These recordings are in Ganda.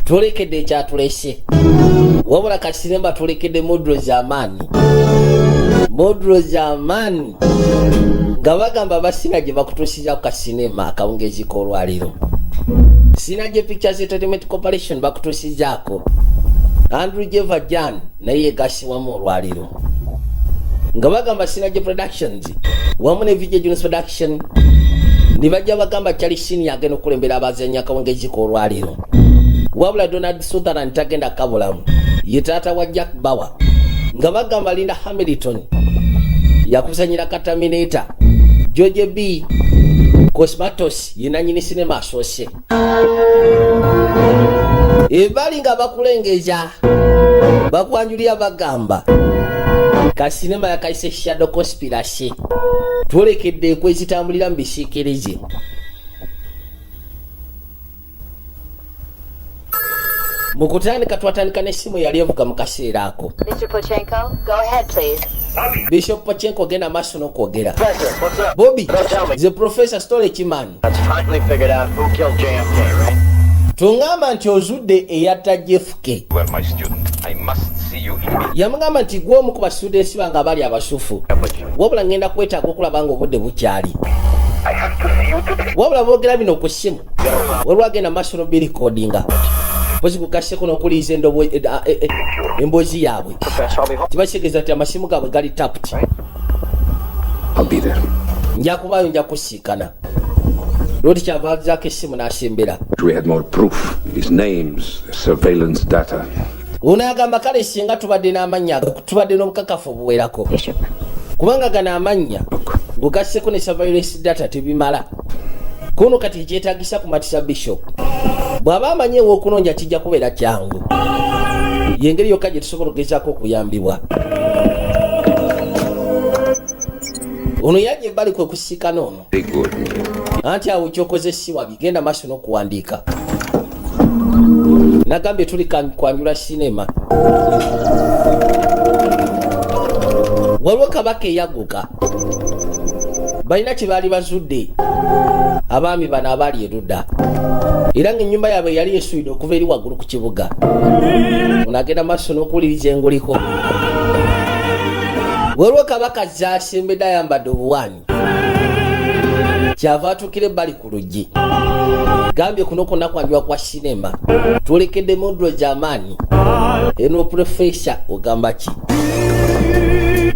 tulekedde ekyatulese wabula kasinemba tulekedde modro z'amaanyi nga bagamba basina gye bakutuusiza ku kasinema akawungezi k'olwaliro. Sinage Pictures Entertainment Corporation bakutuusizaako Andrew Jevajan naye yegasibwamu olwaliro nga bagamba Sinage Productions wamu ne VJ Jones Production ne bajja bagamba Charlie Sheen agenda okulembera abazanyi akawungezi k'olwaliro wabula Donald Sutherland tagenda kabulamu ye taata wa Jack Bauer nga bagamba Linda Hamilton yakuzanyira Terminator. George B. Cosmatos yenanyini sinema asoose ebali nga bakulengeza bakwanjulira bagamba kasinema yakaise Shadow Conspiracy tulekedde ekwezitambulira mu bisiikirize. Mukutandika twatandika n'essimu yali evuga mu kaseera ako. Mr. Pochenko, go ahead please. Bishop Pochenko genda maaso n'okwogera. Bobby, the professor Storage Man. That's finally figured out who killed JFK, right? Tungamba nti ozudde eyatta JFK. Well, my student, I must see you immediately. Yamugamba nti gwe omu ku basuddensi banga abali abasufu. Wabula ngenda kwetaaga okulaba nga obudde bukyali. I have to see you today. Wabula boogera bino ku ssimu. Olwagenda maaso n'obirekodinga. Pozi kukaseko n'okuliiza emboozi yaabwe. Tibategeeza nti amasimu gaabwe gali tapped. I'll be there. Nja kubaayo nja kusiikana. Lodi kyavaalizaako essimu n'asembera. We had more proof. His names, surveillance data. Ono agamba kale singa tubadde n'amannya tubadde n'obukakafu obuwerako. Kubanga gano amannya ng'ogasseko ne surveillance data tebimala. Kuno kati kyetaagisa kumatisa Bishop. Bw'aba amanyi ew'okunoonya kijja kubeera kyangu. Y'engeri yokka gye tusobola okugezaako okuyambibwa. Ono yajja ebbali kwe kusiikana ono. Anti awo kyokoze si wabi genda maaso n'okuwandiika. Nagambye tuli kwanjula sinema. Waliwo kabaka eyagguka. Balina kye baali bazudde. Abaami bano abaali erudda. Era ng'ennyumba yaabwe yali esuuyide okuva eri waggulu ku kibuga. Ono agenda maaso n'okuwuliriza enguliko. Waliwo kabaka z'asembedde ayambadde obuwaani. Kyava atuukira ebbali ku luggi. Gambye kuno kwonna kwanjula kwa sinema. Twerekedde modro gy'amaanyi. Eno profesa ogamba ki?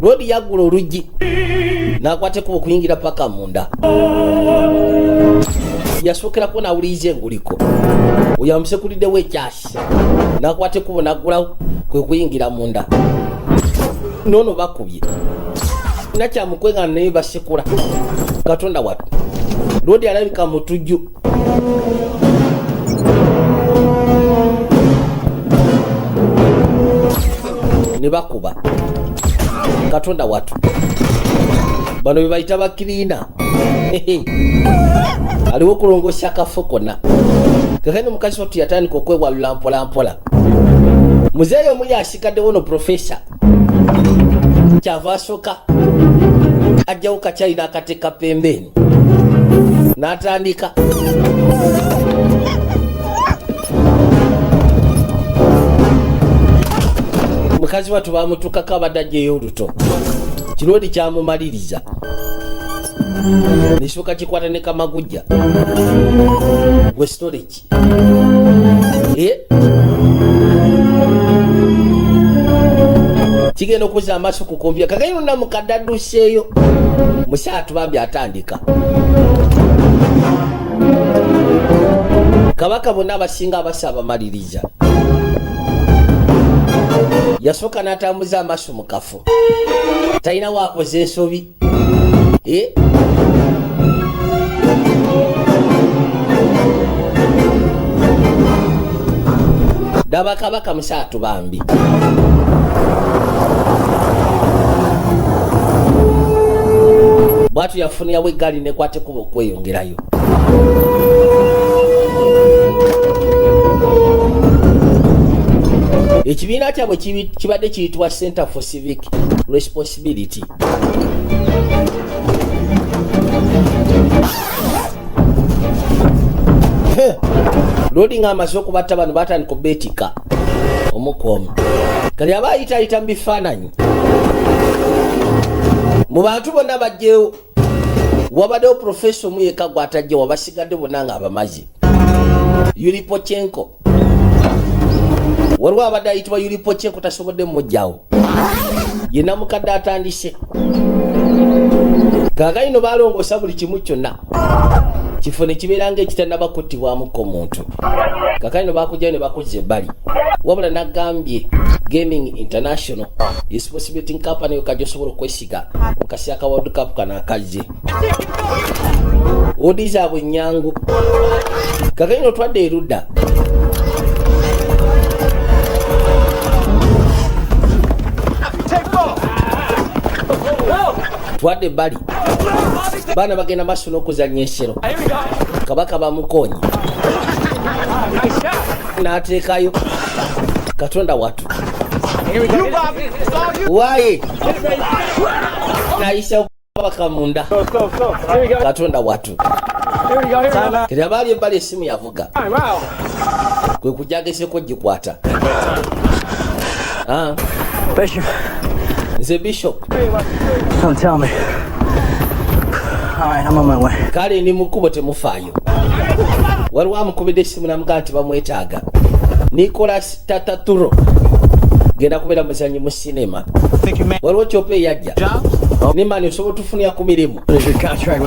Lodi yaggula oluggi. N'akwateko okuyingira paka munda. Yasookerako n'awuliriza enguliko. Oyo amusekuliddewo ekyasi. N'akwateko n'aggulawo kwe kuyingira munda. N'ono bakubye. Nakyamukwenga naye basekula. Katonda wattu. Lodi alabika mutujju. Ne bakuba. Katonda wattu. Bano bebayita bakiriina. Aliwo okulongoosa akafo konna. Kakati mukazi wattu yatandika okwewalula mpola. Muzeeyi omuli asigaddewo ono profesa. Kyava asooka ajjawo kakyali n'akateeka pembeni. N'atandika. Mukazi wattu bamutuukako abadde aggyeyo oluto. Kirodi kyamumaliriza. Nisooka kikwata ne kamagujja. Gwe storage. Kigenda okuzza amaaso ku kompya. Kakati nonna mukadde adduseeyo. Musaatu bambi atandika. Kabaka bonna abasinga abasa abamaliriza. Yasooka n'atambuza amaaso mu kafo. Talina waakoze ensobi. Daba kabaka musaatu bambi. Bwatu yafunirawo eggaali nekwatekuba okweyongerayo. Ekibiina kyabwe kibadde kiyitibwa Center for Civic Responsibility. loading amaze okubatta bano batandika obeetika omukomu kati aba ayitaayita mu bifaananyi mu bantu bonna bajjeewo wabaddewo profesa omu yekka gwatajjewo basigadde bonna nga abamazi Yulipochenko waliwo abadde ayitibwa Yulipochenko tasobodde mmujjawo yenna mukadde atandise kaakayino balongoosa buli kimu kyonna kifo ne kibeera ng'ekitannaba kuttibwamuko omuntu kaakayino bakujjayo ne bakuzza ebbali wabula nagambye Gaming International sports betting company yokajja osobola okwesiga mu kaseera ka World Cup kano akazze odi zaabwe nnyangu kaakayino otwadde erudda twadde ebbali baana bagenda maaso n'okuzannya ensero kabaka bamukonye n'ateekayo katonda watu waye nayisa kabaka munda katonda watu kati abaali ebbali essimu yavuga kwe kujageseko gikwata nze Bishop. Don't tell me. All right, I'm on my way. Kale ni mukubo temufaayo. Waliwo amukubidde essimu namugaa nti bamwetaaga. Nicholas Tataturo genda kubeera muzannyi mu sinema. Waliwo ky'opa eyajja. Ne mani osobola tufunira ku mirimu.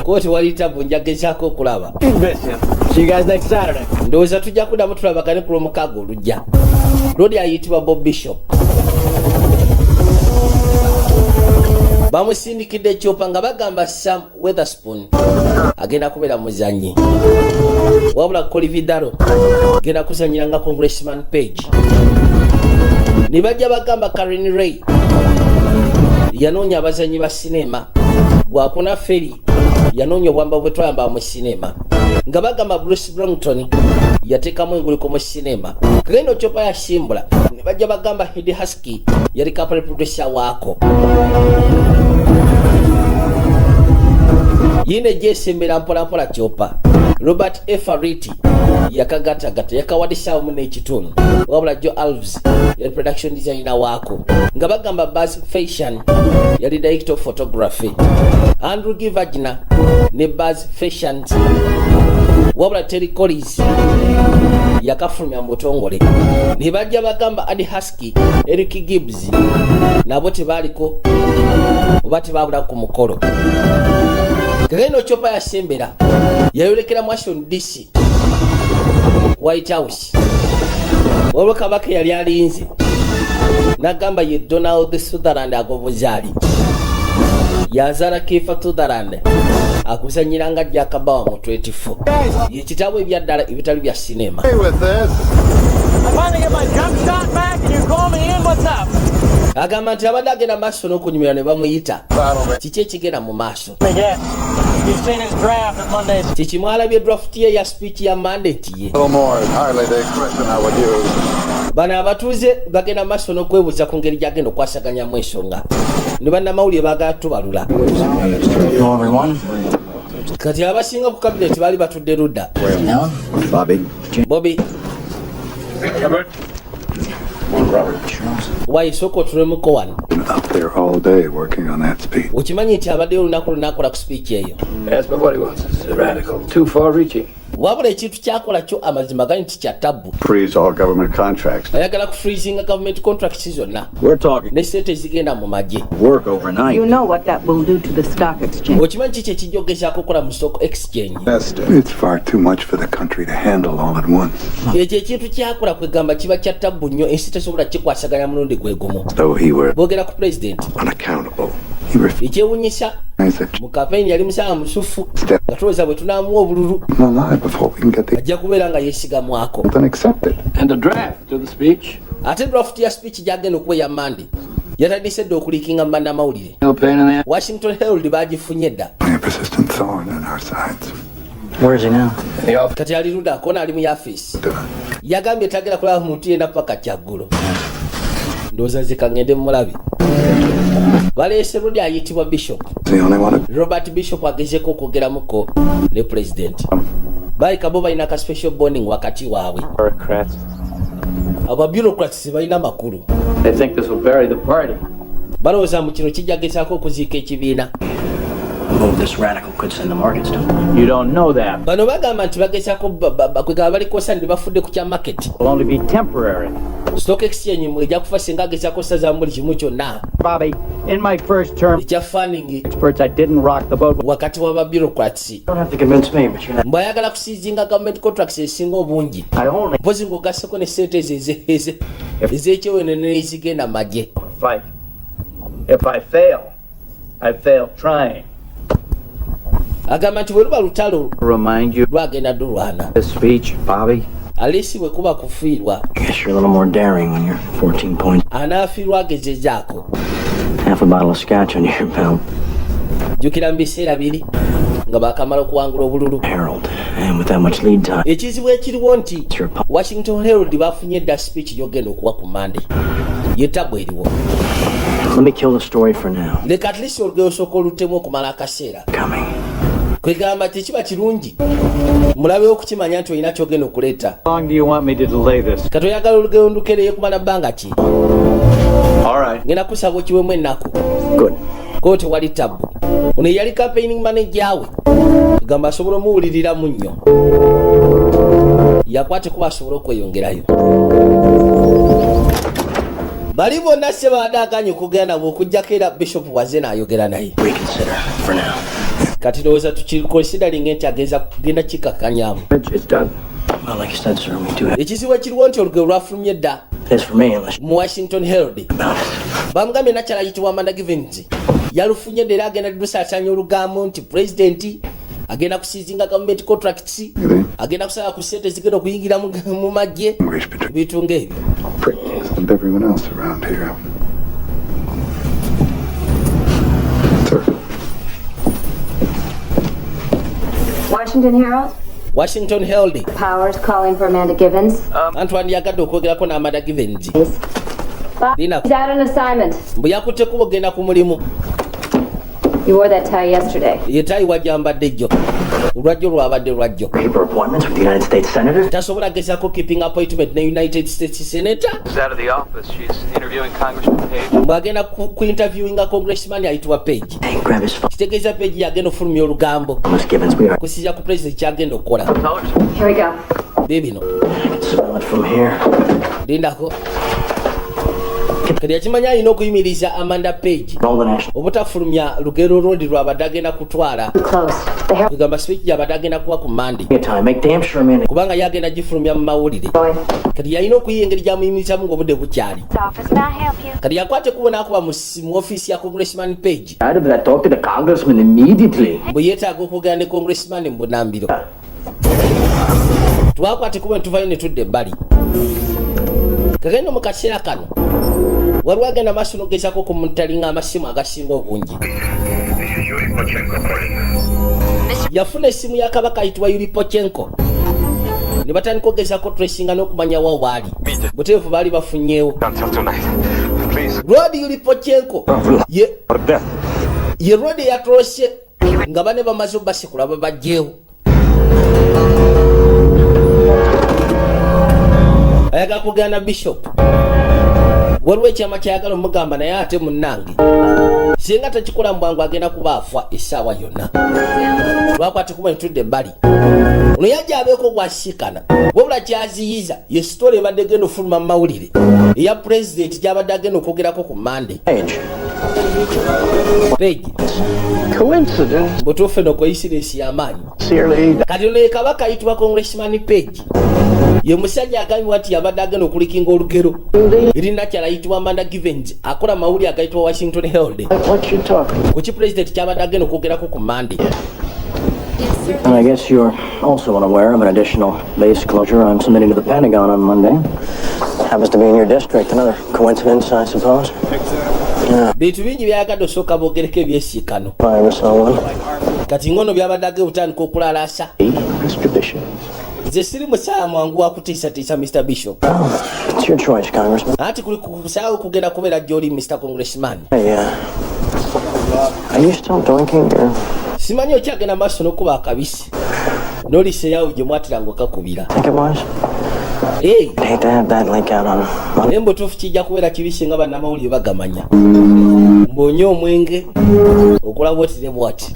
Kooti wali tabu njagezaako okulaba. See you guys next Saturday. Ndowooza tujja kuddamu tulabagane ku lwomukaaga olujja. Lodi ayitibwa Bob Bishop. Bamusindikidde ekyopa nga bagamba Sam Witherspoon agenda kubeera muzannyi wabula Kolividaro agenda kuzannyira nga Congressman Page ne bajja bagamba Karen Ray yanoonya abazannyi ba sinema gwakuna Ferry yanoonya obwamba bwe twayamba mu sinema nga bagamba Bruce Brompton yateekamu enguliko mu sinema kagenda ekyopa yasimbula ne bajja bagamba Hedy Husky yali kapale producer waako yine jesembera mpolampola kyopa Robert Efariti yakagatagata yakawadisaawo mu n'ekitundu wabula Joe Alves yali production designer waako nga bagamba Buzz Fashion yali director of photography Andrew Givagina ne Buzz Fashion wabula Terry Collins yakafulumya mu butongole ne bajja bagamba Adi Husky Eric Gibbs nabo tebaaliko oba tebaabula ku mukolo kagenda okyopa yasembera yayolekera mu Washington DC White House olwo kabaka yali alinze nagamba ye Donald Sutherland agobuzaali yazaala Kiefer Sutherland akuzanyiranga Jakabawa mu 24 yekitabo ebyaddala ebitali bya sinema agamba nti abadde agenda maaso n'okunyumira ne bamuyita kiki ekigenda mu maaso kikimwalabye draft ye ya speech ya mandate ye bano abatuuze bagenda maaso n'okwebuuza ku ngeri gyagenda okwasaganyamu ensonga ne bannamawulire baagala tubalula kati abasinga ku kabineti baali batudde ludda Bobby Why soko tulemuko wano up there all day working on that speech. ukimanyi nti abaddeyo olunaku lunakola ku speech eyo Yes, but what he wants is radical, too far-reaching. wabula ekintu kyakola kyo amazima gali nti kya tabbu Freeze all government contracts. ayagala ku freezinga government contracts zonna We're talking ne sente ezigenda mu magye work overnight. You know what that will do to the stock exchange. okimanyi kiki ekijja okugezaako okukola mu stock exchange It's far too much for the country to handle all at once. ekyo ekintu kyakola kwegamba kiba kya tabbu nnyo ensi tesobola kikwasaganya mulundi gwe gumu Though he were boogera ku president unaccountable, he refused ekyewunyisa it. mu kampeyini yali musanga musufu nga tulowooza bwe tunaamuwa obululu Alive before we can get the ajja kubeera nga yeesigamwako then accept it. And the draft of the speech? ate draft ya speech gyagenda okuba eya mande yatandise dde okuliikinga mu bannamawulire No pain in the ass. Washington Herald bagifunye dda A persistent thorn in our sides. Where is he now? In the office. kati ali ludda koona ali mu yafeesi yagambye tagenda kulaba muntu yena paka kyaggulo ndowooza zikangende mumulabi baleese ludi ayitibwa Bishop He's the only one. Robert Bishop agezeko okwogeramuko ne president baika bo balina ka special bonding wakati waabwe. Aba bureaucrats balina makulu. They think this will bury the party. Balowooza mu kino kijja gezaako okuziika ekibiina. Move this radical could send the markets down. You don't know that. Bano bagamba nti bagezaako kwegaba balikosa ndi bafudde ku kya market. It will only be temporary. Stock exchange ejja kufa singa agezaako sazaamu buli kimu kyonna. Bobby, in my first term, Ekya funding experts, I didn't rock the boat. wakati w'aba bureaucrats. You don't have to convince me, but you're not. Mbw ayagala kusiizinga government contracts esinga obungi. I only Mpozi ng'ogasseko ne sente ez'ekyewene ezigenda magye. fight. If I fail, I fail trying. Agamba nti bwe luba lutalo Remind you lwagenda dulwana. this speech, Bobby. Alisi bwe kuba kufiirwa I guess you're a little more daring when you're 14 points. anaafiirwa agezezaako. Half a bottle of scotch on your belt. Jjukira mu biseera biri nga baakamala okuwangula obululu. Herald. And with that much lead time. Ekizibu ekiriwo nti Washington Herald bafunye edda speech gy'ogenda okuwa ku Monday. Yetabwe eriwo. Let me kill the story for now. Leka at least olugero osooka olutemu okumala akaseera. Coming. Kwegamba tekiba kirungi mulabe okukimanya nti olina kyogenda okuleeta. How long do you want me to delay this? Kati oyagala olugero ndukereye kumala bbanga ki? All right. Ngenda kusaba okiwemu ennaku. Good. Ko tewali tabu. Ono yali campaigning manager we. Gamba asobola omuwuliriramu nnyo. Yakwate kuba asobola okweyongerayo. Bali bonna se baadaganye okugenda bw'okujjako era Bishop waze n'ayogera naye. Reconsider for now. Kati ndowooza tukiconsidering nti ageza kugenda kikakanyamu. It's done. Well, like you said, sir, we do have. Ekizibu ekiriwo nti olugero lwafulumye dda It is for me, unless you mu Washington Herald. about it. Bamugambye nakyala yitibwa Amanda Givens. Yalufunye dda era agenda lusaasanya olugambo nti President agenda kusiizinga government contracts. Agenda kusala ku ssente zigenda okuyingira mu magye. Ebintu ng'ebyo. And everyone else around here. Sir. Washington Herald? Washington Herald. Powers calling for Amanda Givens. Antoine yagadde okwogerako n'Amanda Givens. Bob, Dina. he's out on assignment. Mbu yakutteko ogenda ku mulimu. You wore that tie yesterday. Yetaayi wajjambadde jjo. Olwajjo lwabadde lwajjo. Paper appointments with the United States Senators. Tasobola gezaako keeping appointment ne United States Senator. She's out of the office. She's interviewing Congressman Page. Mbu agenda ku interviewinga congressman ayitibwa Page. Hey, grab his phone. Kitegeeza Page yagenda ofulumya olugambo. Miss Gibbons, we are. Kusiiza ku president kyagenda okukola. Told you. Here we go. Biibino. I can smell it from here. Lindako. Kati yakimanya alina okuyimiriza Amanda Page All the national. obutafulumya lugero lwodi lwabadde agenda kutwala. Close. The Herald Kugamba speech gyabadde agenda kuba ku Monday. Time. Make damn sure I'm in it. Kubanga yagenda gifulumya mu mawulire. boy. Kati yalina okuyiga engeri gyamuyimirizamu ng'obudde bukyali. Office, may I help you? Kati yakwate kubona akuba mu office ya Congressman Page. How did I talk to the congressman immediately? Mbu yeetaaga okugenda ne Congressman mu Bunambiro. Twakwate kuba tuvayo ne tudda ebbali. Kagenda mu kaseera kano waliwo agenda maaso n'ogezaako okumutalinga amasimu agasinga obungi. Yafuna essimu ya kabaka ayitibwa Yuri Pochenko. Ne batandika ogezaako tracinga n'okumanya wa waali. Buteefu baali bafunyeewo. Until tonight. Please. Rodi Yuri Pochenko ye Rodi yatolose nga bane bamaze obasekula babajjeewo. Ayagala kugana Bishop. Waliwo ekyama kyayagala omugamba naye ate munnange singa tekikola mbwangu agenda kuba afa essaawa yonna. Lwakwate kuba netudde ebbali ono yajja abeeko gwasiikana wabula kyaziyiza ye sitole ebadde egenda ofuluma mu mawulire eya pulezidenti gyabadde agenda okwogerako ku Monday. Page Coincidence? butuufu eno coincidence y'amaanyi. Sincerely. Kati ono ye kabaka ayitibwa Congressman Page ye musajja agambibwa nti yabadde agenda okulikinga olugero erina kyala ayitibwa Amanda Givens akola mawulire agayitibwa Washington Herald What you talking? ku kipulezidenti kyabadde agenda okwogerako ku Monday. And I guess you're also unaware of an additional base closure I'm submitting to the Pentagon on Monday. Happens to be in your district. Another coincidence, I suppose. Bintu bingi byayagadde osooka boogereko ebyesiikano. Virus, one. Kati ngono byabadde ag'obutandika okulalaasa. Mr. Bishop. Nze siri musaala mwangu wa kutiisatiisa Mr. Bishop. Oh, it's your choice, Congressman. Anti kuli kusaawo kugenda kubeera gy'oli Mr. Congressman. Hey, are you still drinking or? Simanyi okyagenda maaso n'okuba akabisi. nolise yawo gye mwatiranga okakubira. I think it was. Hey. I'd hate to have that leak out on. Naye mbutuufu kijja kubeera kibi singa bannamawulire bagamanya. Mbonye omwenge okulaba otire bwati.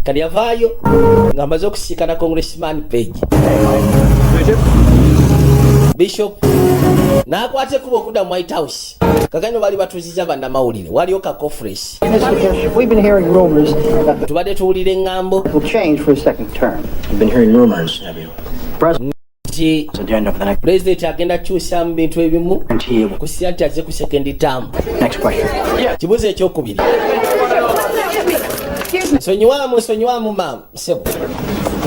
Kati yavaayo ng'amaze okusiikana Congressman Page. Bishop n'akwata ekkubo okudda mu White House. Kakano bali batuuziza bannamawulire waliyo ka conference. We've been hearing rumors that Tubadde tuwulira engambo will change for a second term. You've been hearing rumors, have you? nti Agenda for the next. President agenda kyusa mu bintu ebimu Guarantee you. kusia nti aze ku second term. Next question. Kibuuzo ekyokubiri. Nsonyiwamu maam sebo.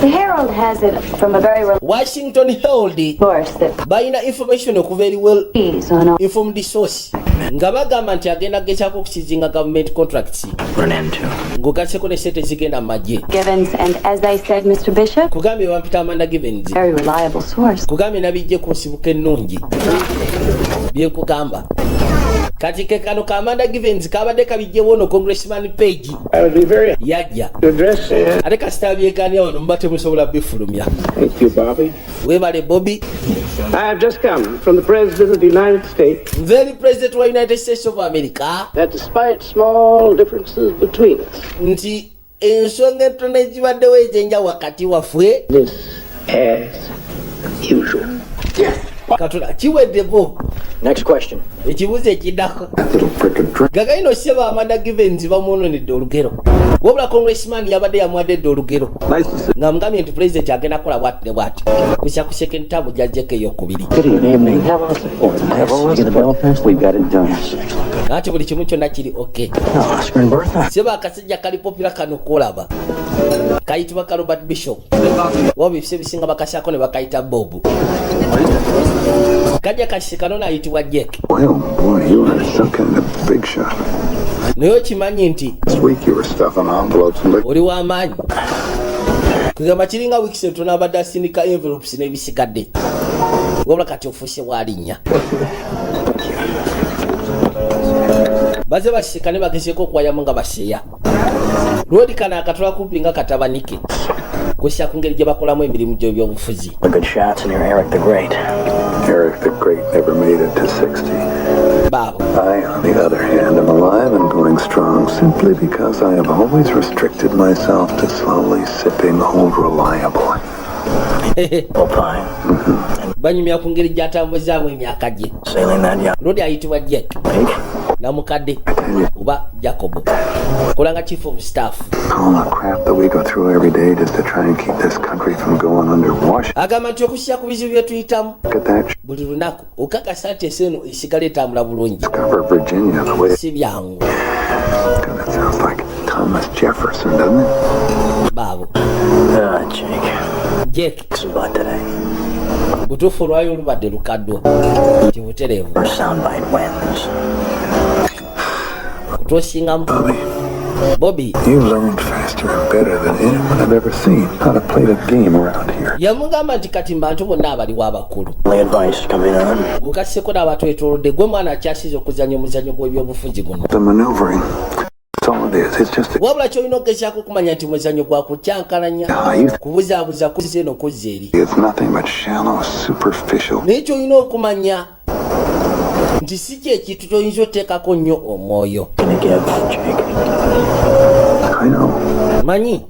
The Herald has it from a very Washington Herald source that balina information okuva eri well is on all informed source nga bagamba nti agenda gezaako okukizinga government contracts Put an end to. ng'ogasseko ne sente zigenda mu magye. Givens, and as I said, Mr. Bishop, Kugambye bampita Amanda Givens. very reliable source. Kugambye nabijje ku nsibuko ennungi byenkugamba. Kati ke kano ka Amanda Givens kabadde kabijjewo ono Congressman Page I would be very happy yajja to address it. ate kasita byegaania wano muba temusobola bifulumya. Thank you, Bobby. Weebale Bobby. I have just come from the President of the United States Very President wa United States of America that despite small differences between us, nti ensonga entono ezibaddewo ejenja wakati waffe this as usual. katula kiweddeko. Next question. Ekibuuzo ekiddako gagayina oseba Amanda Givens bamwononedde olugero wabula Congressman yabadde yamuwadde olugero nga mugambye nti President agenda kukola bwati ne bwati kusya ku second term gyajjeko eyokubiri. Good evening. Have all the bill passed. We've got it done. Ati buli kimu kyonna kiri okay. Oscar and Bertha. Seba akasajja kali popira kano kolaba kayitibwa ka Robert Bishop wabula ebisa ebisinga bakasyako ne bakayita Bob. Kajja kasisikano naayitibwa Jack. Well, boy, you are some kind of big shot. Naye okimanyi nti This week you were stuffing envelopes and oli w'amaanyi kugamba kiringa wiiki entono abadde asindika envelopes n'ebisigadde wabula kati ofuuse bwalinnya. Baze basisikane bagezeeko okuwayamu nga baseeya lwodi kana akatola kumpi nga katabanike kusya ku ngeri gye bakolamu emirimu gy'ebyobufuzi. A good shots in your Eric the Great. Eric the Great never made it to 60. Baabo I, on the other hand, am alive and going strong simply because I have always restricted myself to slowly sipping Old Reliable. Opine. banyumya ku ngeri gy'atambuzaamu emyaka gye. Sailing that yacht. Lodi ayitibwa Jack Lake. namukadde oba Jacob kolanga chief of staff. All the crap that we go through every day just to try and keep this country from going under. Agamba nti okusya ku bizibu bye tuyitamu Look at that. buli lunaku okakasa nti enseno esigala etambula bulungi Cover Virginia the way. si byangu. God, that sounds like Thomas Jefferson, doesn't it? Baabo Jake. Jack It's about today. butuufu olwayo olubadde lukaddwa tibutereevu Our soundbite wins. kutwosingamu Bobby You learned faster and better than anyone I've ever seen how to play the game around here. yamugamba nti kati bantu bonna abaliwo abakulu Only advice coming on. gukasseko n'abatwetoolodde gwe mwana akyasiza okuzanya omuzannyo gw'ebyobufuzi guno The maneuvering. That's all it is. It's just a wabula kyolina okugezaako okumanya nti omuzannyo gwa kukyankalanya kubuzaabuza kuzza eno kuzza eri it's nothing but shallow, superficial. naye kyolina okumanya nti si kyekintu kyoyinza oteekako nnyo omwoyo. Gonna give Jake. I know. Manyi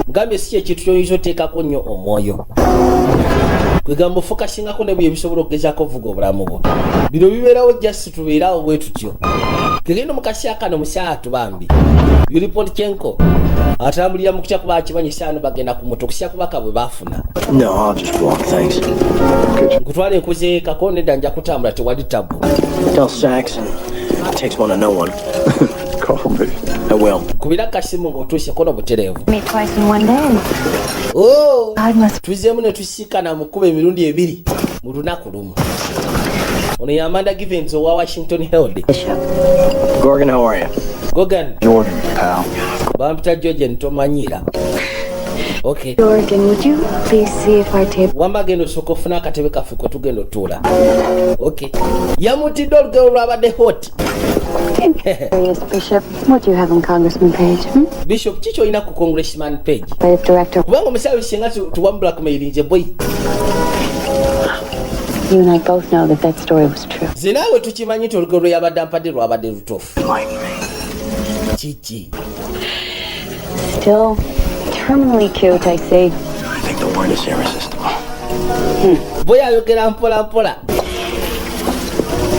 ngambye si kyekintu kyoyinza oteekako nnyo omwoyo kwegamba ofokasingako ne bwe ebisobola okugezaako ovuga obulamu bwo bino bibeerawo just tubeerawo bwe tutyo kegenda mukasi akano musaatu bambi Yuriponchenko atambulira mu kutya kuba akimanyisa ano bagenda ku moto kusya kubaka bwe baafuna. No, I'll just walk, thanks. Nkutwala enkuze kako nedda nja kutambula tewali tabu. Tell Saxon it takes one to know one. Call me. I will. Kubira kasimu ng'otuuse kono butereevu. meet twice in one day. Oh! God must Tuzeemu ne tusiikana mu kkuba emirundi 2 mu lunaku lumu. Ono ye Amanda Givens owa Washington Herald. Gorgon, how are you? Gogan. Jordan, pal. Bampita George ntomanyira. Okay. Jordan, would you please see if our table Wamba gendo soko funa akatebe kaffe kwe tugenda otuula. Okay. Yamutidde olugero lwabadde hot. Serious, Bishop. What do you have on Congressman Page? Bishop chicho ina ku Congressman Page. Creative director. Kubanga omusawo singa tuwa blackmail nje boy. You and I both know that story was true. Zinawe tukimanyi tolugero yabadde ampadde lwabadde lutofu. Chichi. Still terminally cute, I see. I think the word is irresistible. Boy ayogera mpola mpola.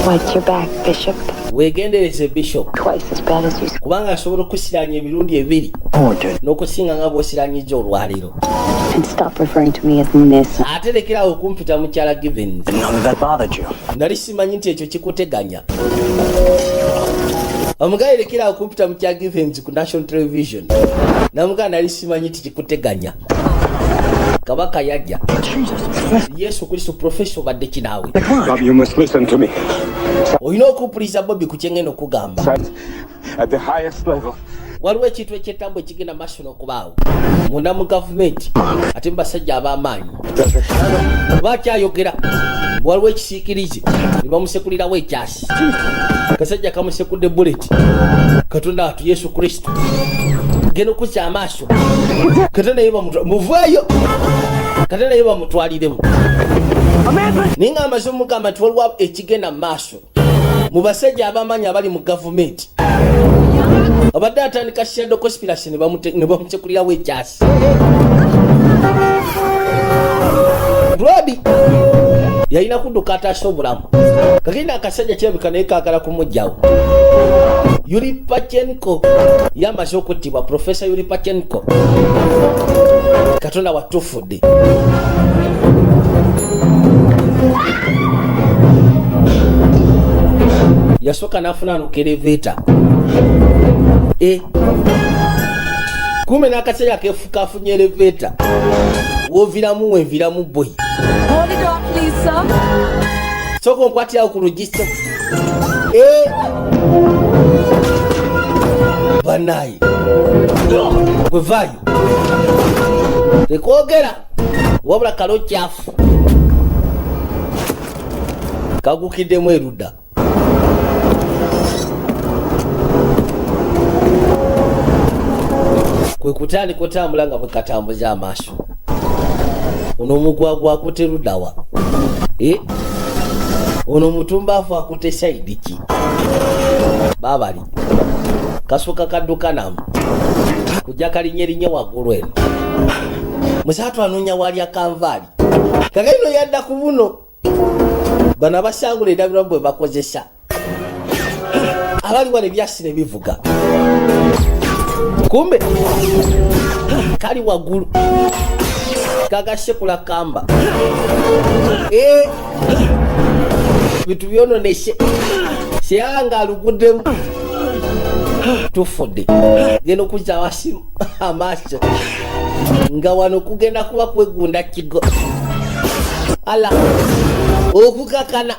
Watch your back, Bishop. Wegendereze Bishop. Twice as bad as you. Kubanga asobola okusiranya emirundi ebiri. N'okusinga nga bw'osiranyijja olwaliro. And stop referring to me as Miss. Ate lekerawo okumpita mukyala Givens. Didn't know that bothered you. Nali simanyi nti ekyo kikuteganya. Omugaye lekerawo okumpita mukyala Givens ku National Television. Namugaa nali simanyi nti kikuteganya. Kabaka yajja. Yesu Kristo professor badde kinaawe. Bob, you must listen to me. Oyina okumpuliriza Bobby ku kye ngenda okugamba. At the highest level. Waliwo ekintu ekyettambo ekigenda maaso n'okubaawo munda mu gavumenti ate mu basajja ab'amaanyi bakyayogera waliwo ekisiikirize ne bamusekulirawo ekyasi kasajja kamusekudde buleti katonda watu Yesu Kristo genda okuzza amaaso kate naye muvaayo kate naye bamutwaliremu naye nga amaze omugamba nti waliwo ekigenda mu maaso mu basajja ab'amaanyi abali mu gavumenti abadde atandika shadow conspiracy ne bamutekulirawo ekyasi Robi yalina kudduka ataasa obulamu kakina akasajja kirabika naye kaagala kumugjawo Yuri Pachenko yamaze okuttibwa Professor Yuri Pachenko katonda watufudde yasooka n'afuna nukeleveta kume n'akasajja kefuka afunye eleveta woviramu wenviramu boy Hold it on, please, sir. soko nkwatirawo ku register banayi gwevaayo tekwogera wabula kalo kyafu kagukiddemu erudda kwe kutandika otambula nga bwe katambuza amaaso ono omugwagwa akute luddawa ono omutumbaafu akute saidi ki baabali kasooka kadduka namu kujja kalinyerinye waggulu eno musaatu anoonya wali akanvaali kakaino yadda ku buno bano abasangula endabiramu bwe bakozesa abali wano ebyasi ne bivuga kumbe kali waggulu kagasekula kamba bitu byononeshe seyanga aluguddemu tufudde genda okuzza wasi amaaso nga wano kugenda kuba kwegunda kigo ala okukakana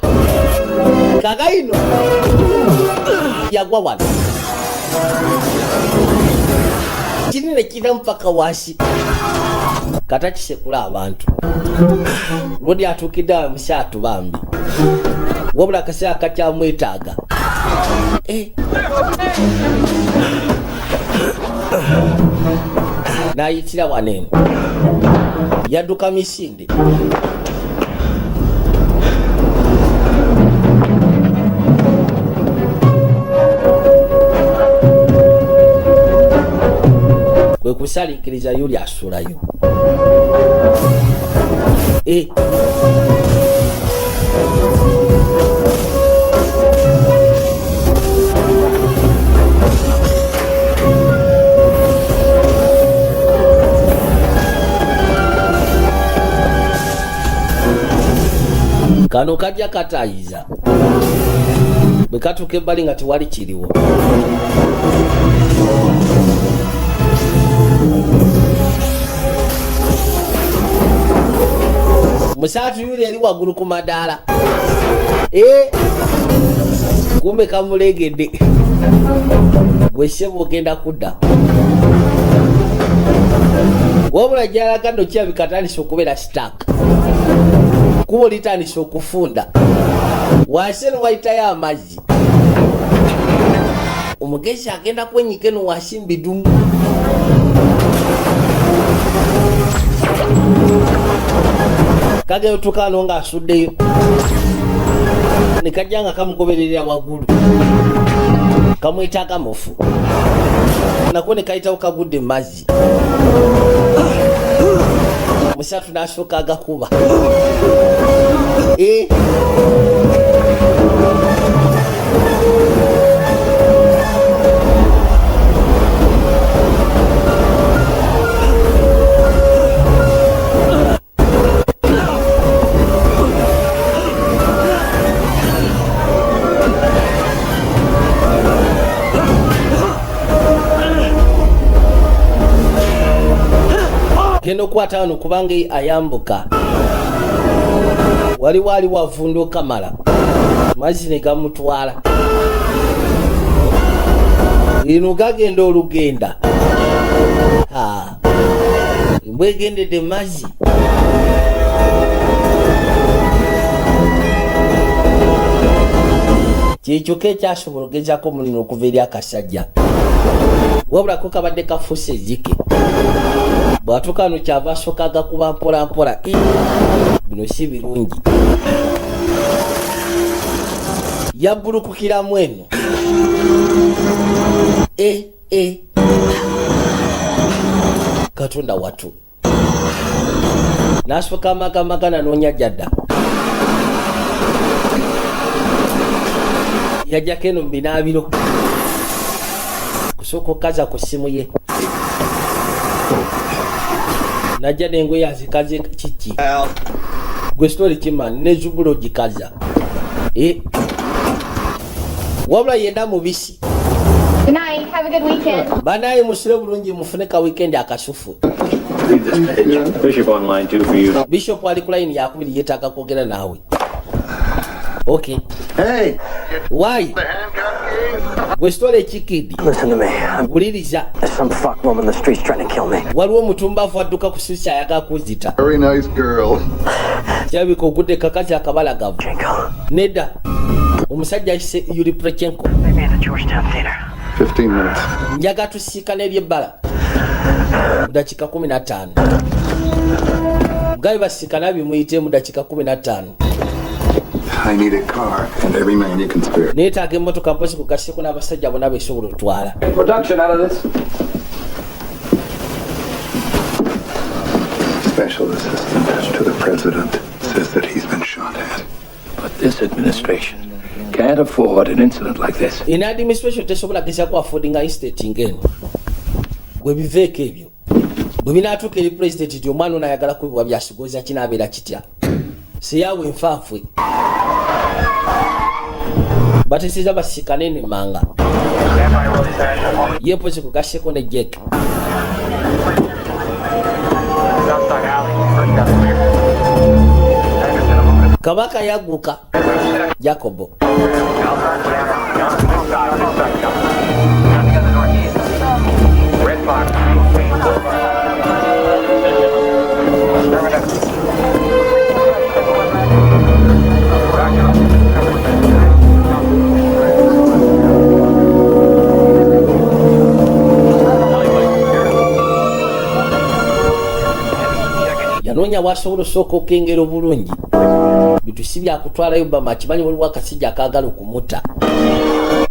kakaino yagwa wano kinene kira mpaka wasi kata kisekula abantu lodi atuukidde amusaatu bambi wabula akaseera kakyamwetaaga n'ayitira waneeno yadduka misinde kwe kusaliikiriza yuli asulayo kano kajja kataayiza bwe katuuka ebbali nga tewali kiriwo musaatu yuli yali waggulu ku madaala kumbe kamulegedde gwe ssebo ogenda kudda wabula gyalaga nno kirabika atandise okubeera sitaaka kuba litandise okufunda wansi eno wayitayo amazzi Olugezi agenda kwenyika eno wasimbidumu. Kagenda tukano nga asuddeyo. Nikajja nga kamugobererera waggulu. Kamwita akamufu. Nako ne kayitawo kagudde mu mazzi. Musatu n'asooka agakuba. Genda okwata wano kubanga ayambuka. Waliwo ali wavundu Kamala. Mazzi ne gamutwala. Lino gagenda olugenda. Embwa egendedde mazzi. Kyekyo ekyasobola okugezako omulimu okuva eri akasajja. Wabulako kabadde kafuuse ezzike. Bw'atuuka wano kyava asooka agakuba mpola mpola. Bino si birungi. Yabbulukukiramu eno. Katonda watu. N'asooka amagamaga nanoonya jadda. Yajjako eno mu binaabiro. Kusooka okaza ku ssimu ye. Najja n'engoye azikaze kiki. Gwe story kimani ne zubulo gikaza. Wabula yenda mubisi. Good night. Have a good weekend. Banaye musire bulungi mufune ka weekend akashufu. Bishop online too for you. Bishop ali ku line yakubiri yetaka kwogera nawe. Okay. Hey. Why? Gwe story chikidi. Listen to me. Buliriza. There's some fuck woman in the streets trying to kill me. Waliwo mutumbavu adduka kususa yaga kuzita. Very nice girl. Kyabi ko gudde kakazi akabalagavu. Neda. Omusajja ayise Yuri Prochenko. Maybe at the Georgetown Theater. 15 minutes. Njaga tusiikana eby'ebbala. Dakika 15. Mugabi basiikana bimuyite mu dakika 15. I need a car and every man you can spare. Neetaaga emmotoka mpozi kugasseeko n'abasajja bonna beesobola otwala. Production out of this. Special assistant to the president says that he's been shot at. But this administration can't afford an incident like this. In administration tesobola gezaako affordinga incident ng'eno. Gwe biveeko ebyo. Bwe binaatuuka eri president nti omwana ono ayagala kwebwa byasigoza kinaabeera kitya. Siyawe nfaafwe. Batesiza basiikane ne manga. Yepozi kugasseeko ne Jake. Kabaka yaguka. Jacobo. Yanoonya bw'asobola osooka okengera obulungi. Bintu si byakutwalayo Obama akimanyi waliwo akasijja akaagala okumuta.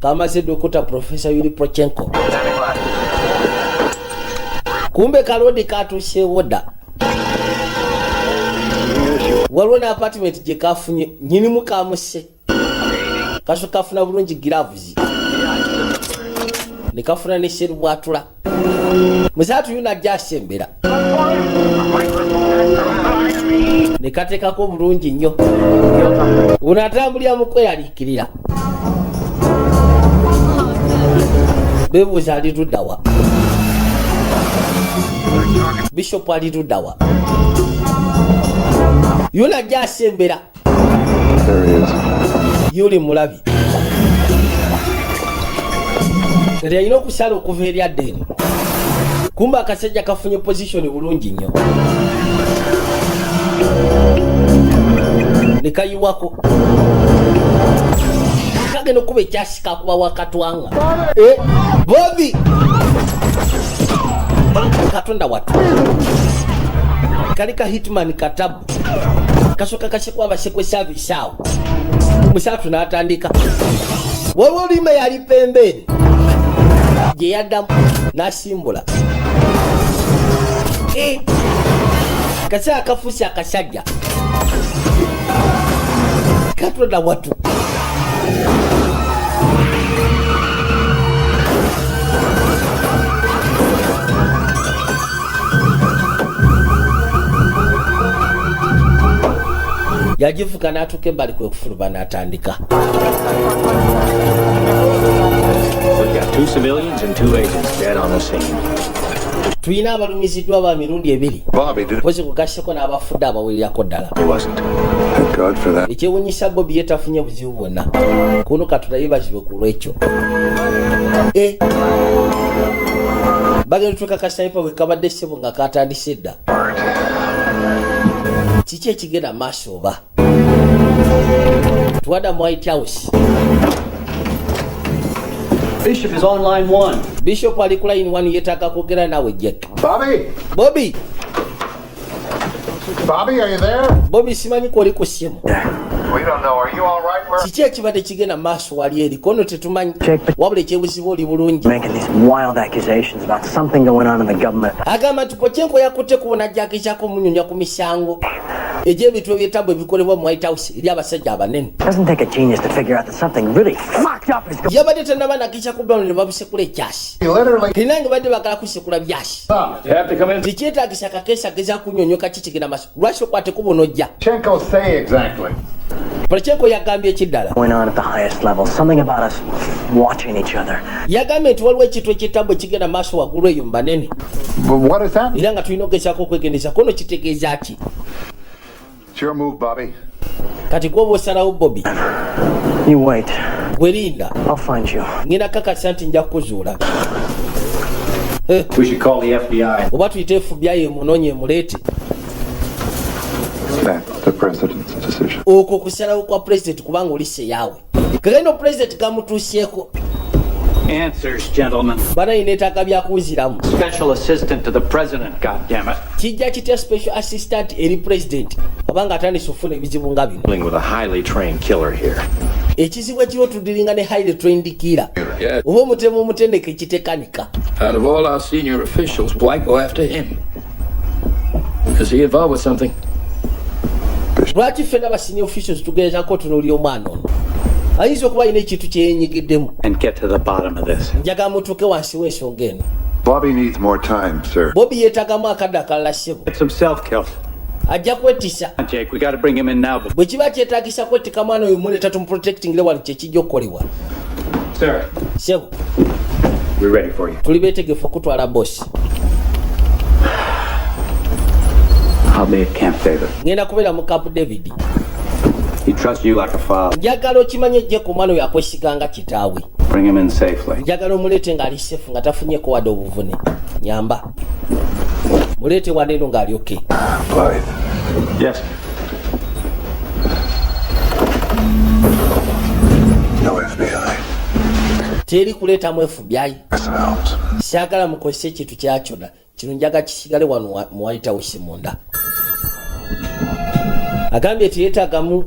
Kamaze Dr. Professor Yuri Prochenko. Kumbe kalodi katuuseewo dda. Waliwo ne apartment gye kafunye nnyinimu kamuse. Kasooka kafuna bulungi gloves. Ne kafuna ne serubwatula. Musaatu yuna ajja asembera. Ne kateekako bulungi nnyo. Ono atambulira mu kweyaliikirira. Beebuuza ali ludda wa? Bishop ali ludda wa? Yuna ajja asembera. Yuli mulabi. Kati alina okusala okuva eri addeeno. Kumba akasajja kafunye position bulungi nnyo. Ne kayiwako. agenda okuba ekyasika kuba wakatwanga Bobby katonda watu kalika hitman katabu kasoka kashikwa abashekwe service awo musatu n'atandika waliwo olima yali pembeni gye yaddamu n'asimbula kasa akafuusi akasajja katonda watu yajivuka n'atuuka ebbali kwe kufuluba n'atandika. We've got 2 civilians and 2 agents dead on the scene. Tuyina abalumiziddwa ba mirundi ebiri pozi kugasseko n'abafudde abawererako ddala. Ekyewuunyisa Bobby yetafunye buzibu bwonna kuno Katonda yeebazibwe ku lwekyo. Bagenda tukakasa ipa bwe kabadde ssebo nga katandise dda. Kiki ekigenda maaso oba tuwada mu White House. Bishop is on line 1. Bishop ali ku line 1 yeetaaga kwogera naawe Jack. Bobby, are you there? Bobby simanyi kwoli ku ssimu. We don't know. Are you all right? Kiki ekibadde kigenda maaso wali eri kono tetumanyi wabula ekyebuzibu oli bulungi. Making these wild accusations about something going on in the government. Agamba nti Pochenko yakutte kubona jjakishako munyonya ku misango egy'ebintu ebyetabwe ebikolebwa mu White House eri abasajja abanene. Doesn't take a genius to figure out that something really fucked up is going on. Yabadde tannaba nakisha kubano ne babusekula ekyasi. Tinange badde bakala kusekula byasi. Tikyetaagisa kakeesa geza kunyonyoka kikigenda maaso lwaki okwate kubono ojja. Pochenko say exactly. Pochenko yagambye ekiddala. Going on at the highest level. Something about us watching each other. Yagambye nti waliwo ekintu ekyetabwe kigenda maaso waggulu eyo mu banene. What is that? Era nga tulina okugezaako okwegendeza kono kitegeeza ki? It's your move, Bobby. Kati gwoba osalawo Bobby. You wait. Gwerinda. I'll find you. Ngenda kakasa nti nja kukuzuula. We should call the FBI. Oba tuyite FBI emunoonye emuleete. That's the president's decision. Okwo kusalawo kwa president kubanga olise yaawe. Kagendo president kamutuusyeko. Answers, gentlemen. Bana ineetaaga byakuwuziramu. Special assistant to the president, goddammit. Kijja kitya special assistant eri president obanga atandise okufuna ebizibu nga bino. Dealing with a highly trained killer here. Ekizibu ekiriwo tudiringa ne highly trained killer. Oba omutemu omutendeke kitekanika. Out of all our senior officials, why go after him? Is he involved with something? Lwaki ffenna ba senior officials tugezaako tunuulira omwana ono ayinza okuba alina ekintu kyeyenyigiddemu. And get to the bottom of this. Njagala mutuuke wansi w'ensonga eno. Bobby needs more time, sir. Bobby yeetaagamu akadde akalala ssebo. Get some self-kill. Ajja kwetisa. Jake, we got to bring him in now. Bwe kiba kyetaagisa kwettika mwana oyo muleeta tumuprotectingire wali kyekijja okukolebwa. Sir. Ssebo. We're ready for you. Tuli beetegefu okutwala boss. I'll be at Camp David. Ngenda kubeera mu Camp David. He trusts you like a father. Njagala okimanye jje ku mwana oyo akwesiganga kitaawe. Bring him in safely. Njagala omuleete ng'ali sefu nga tafunyeeko wadde obuvune. Nyamba. Muleete waneeno ng'ali okay. Yes. No FBI. Teri kuleetamu FBI. Saagala mukozese ekintu kyakyona. Kino njaga kisigale wano mu White House munda. Agambye teyeetaagamu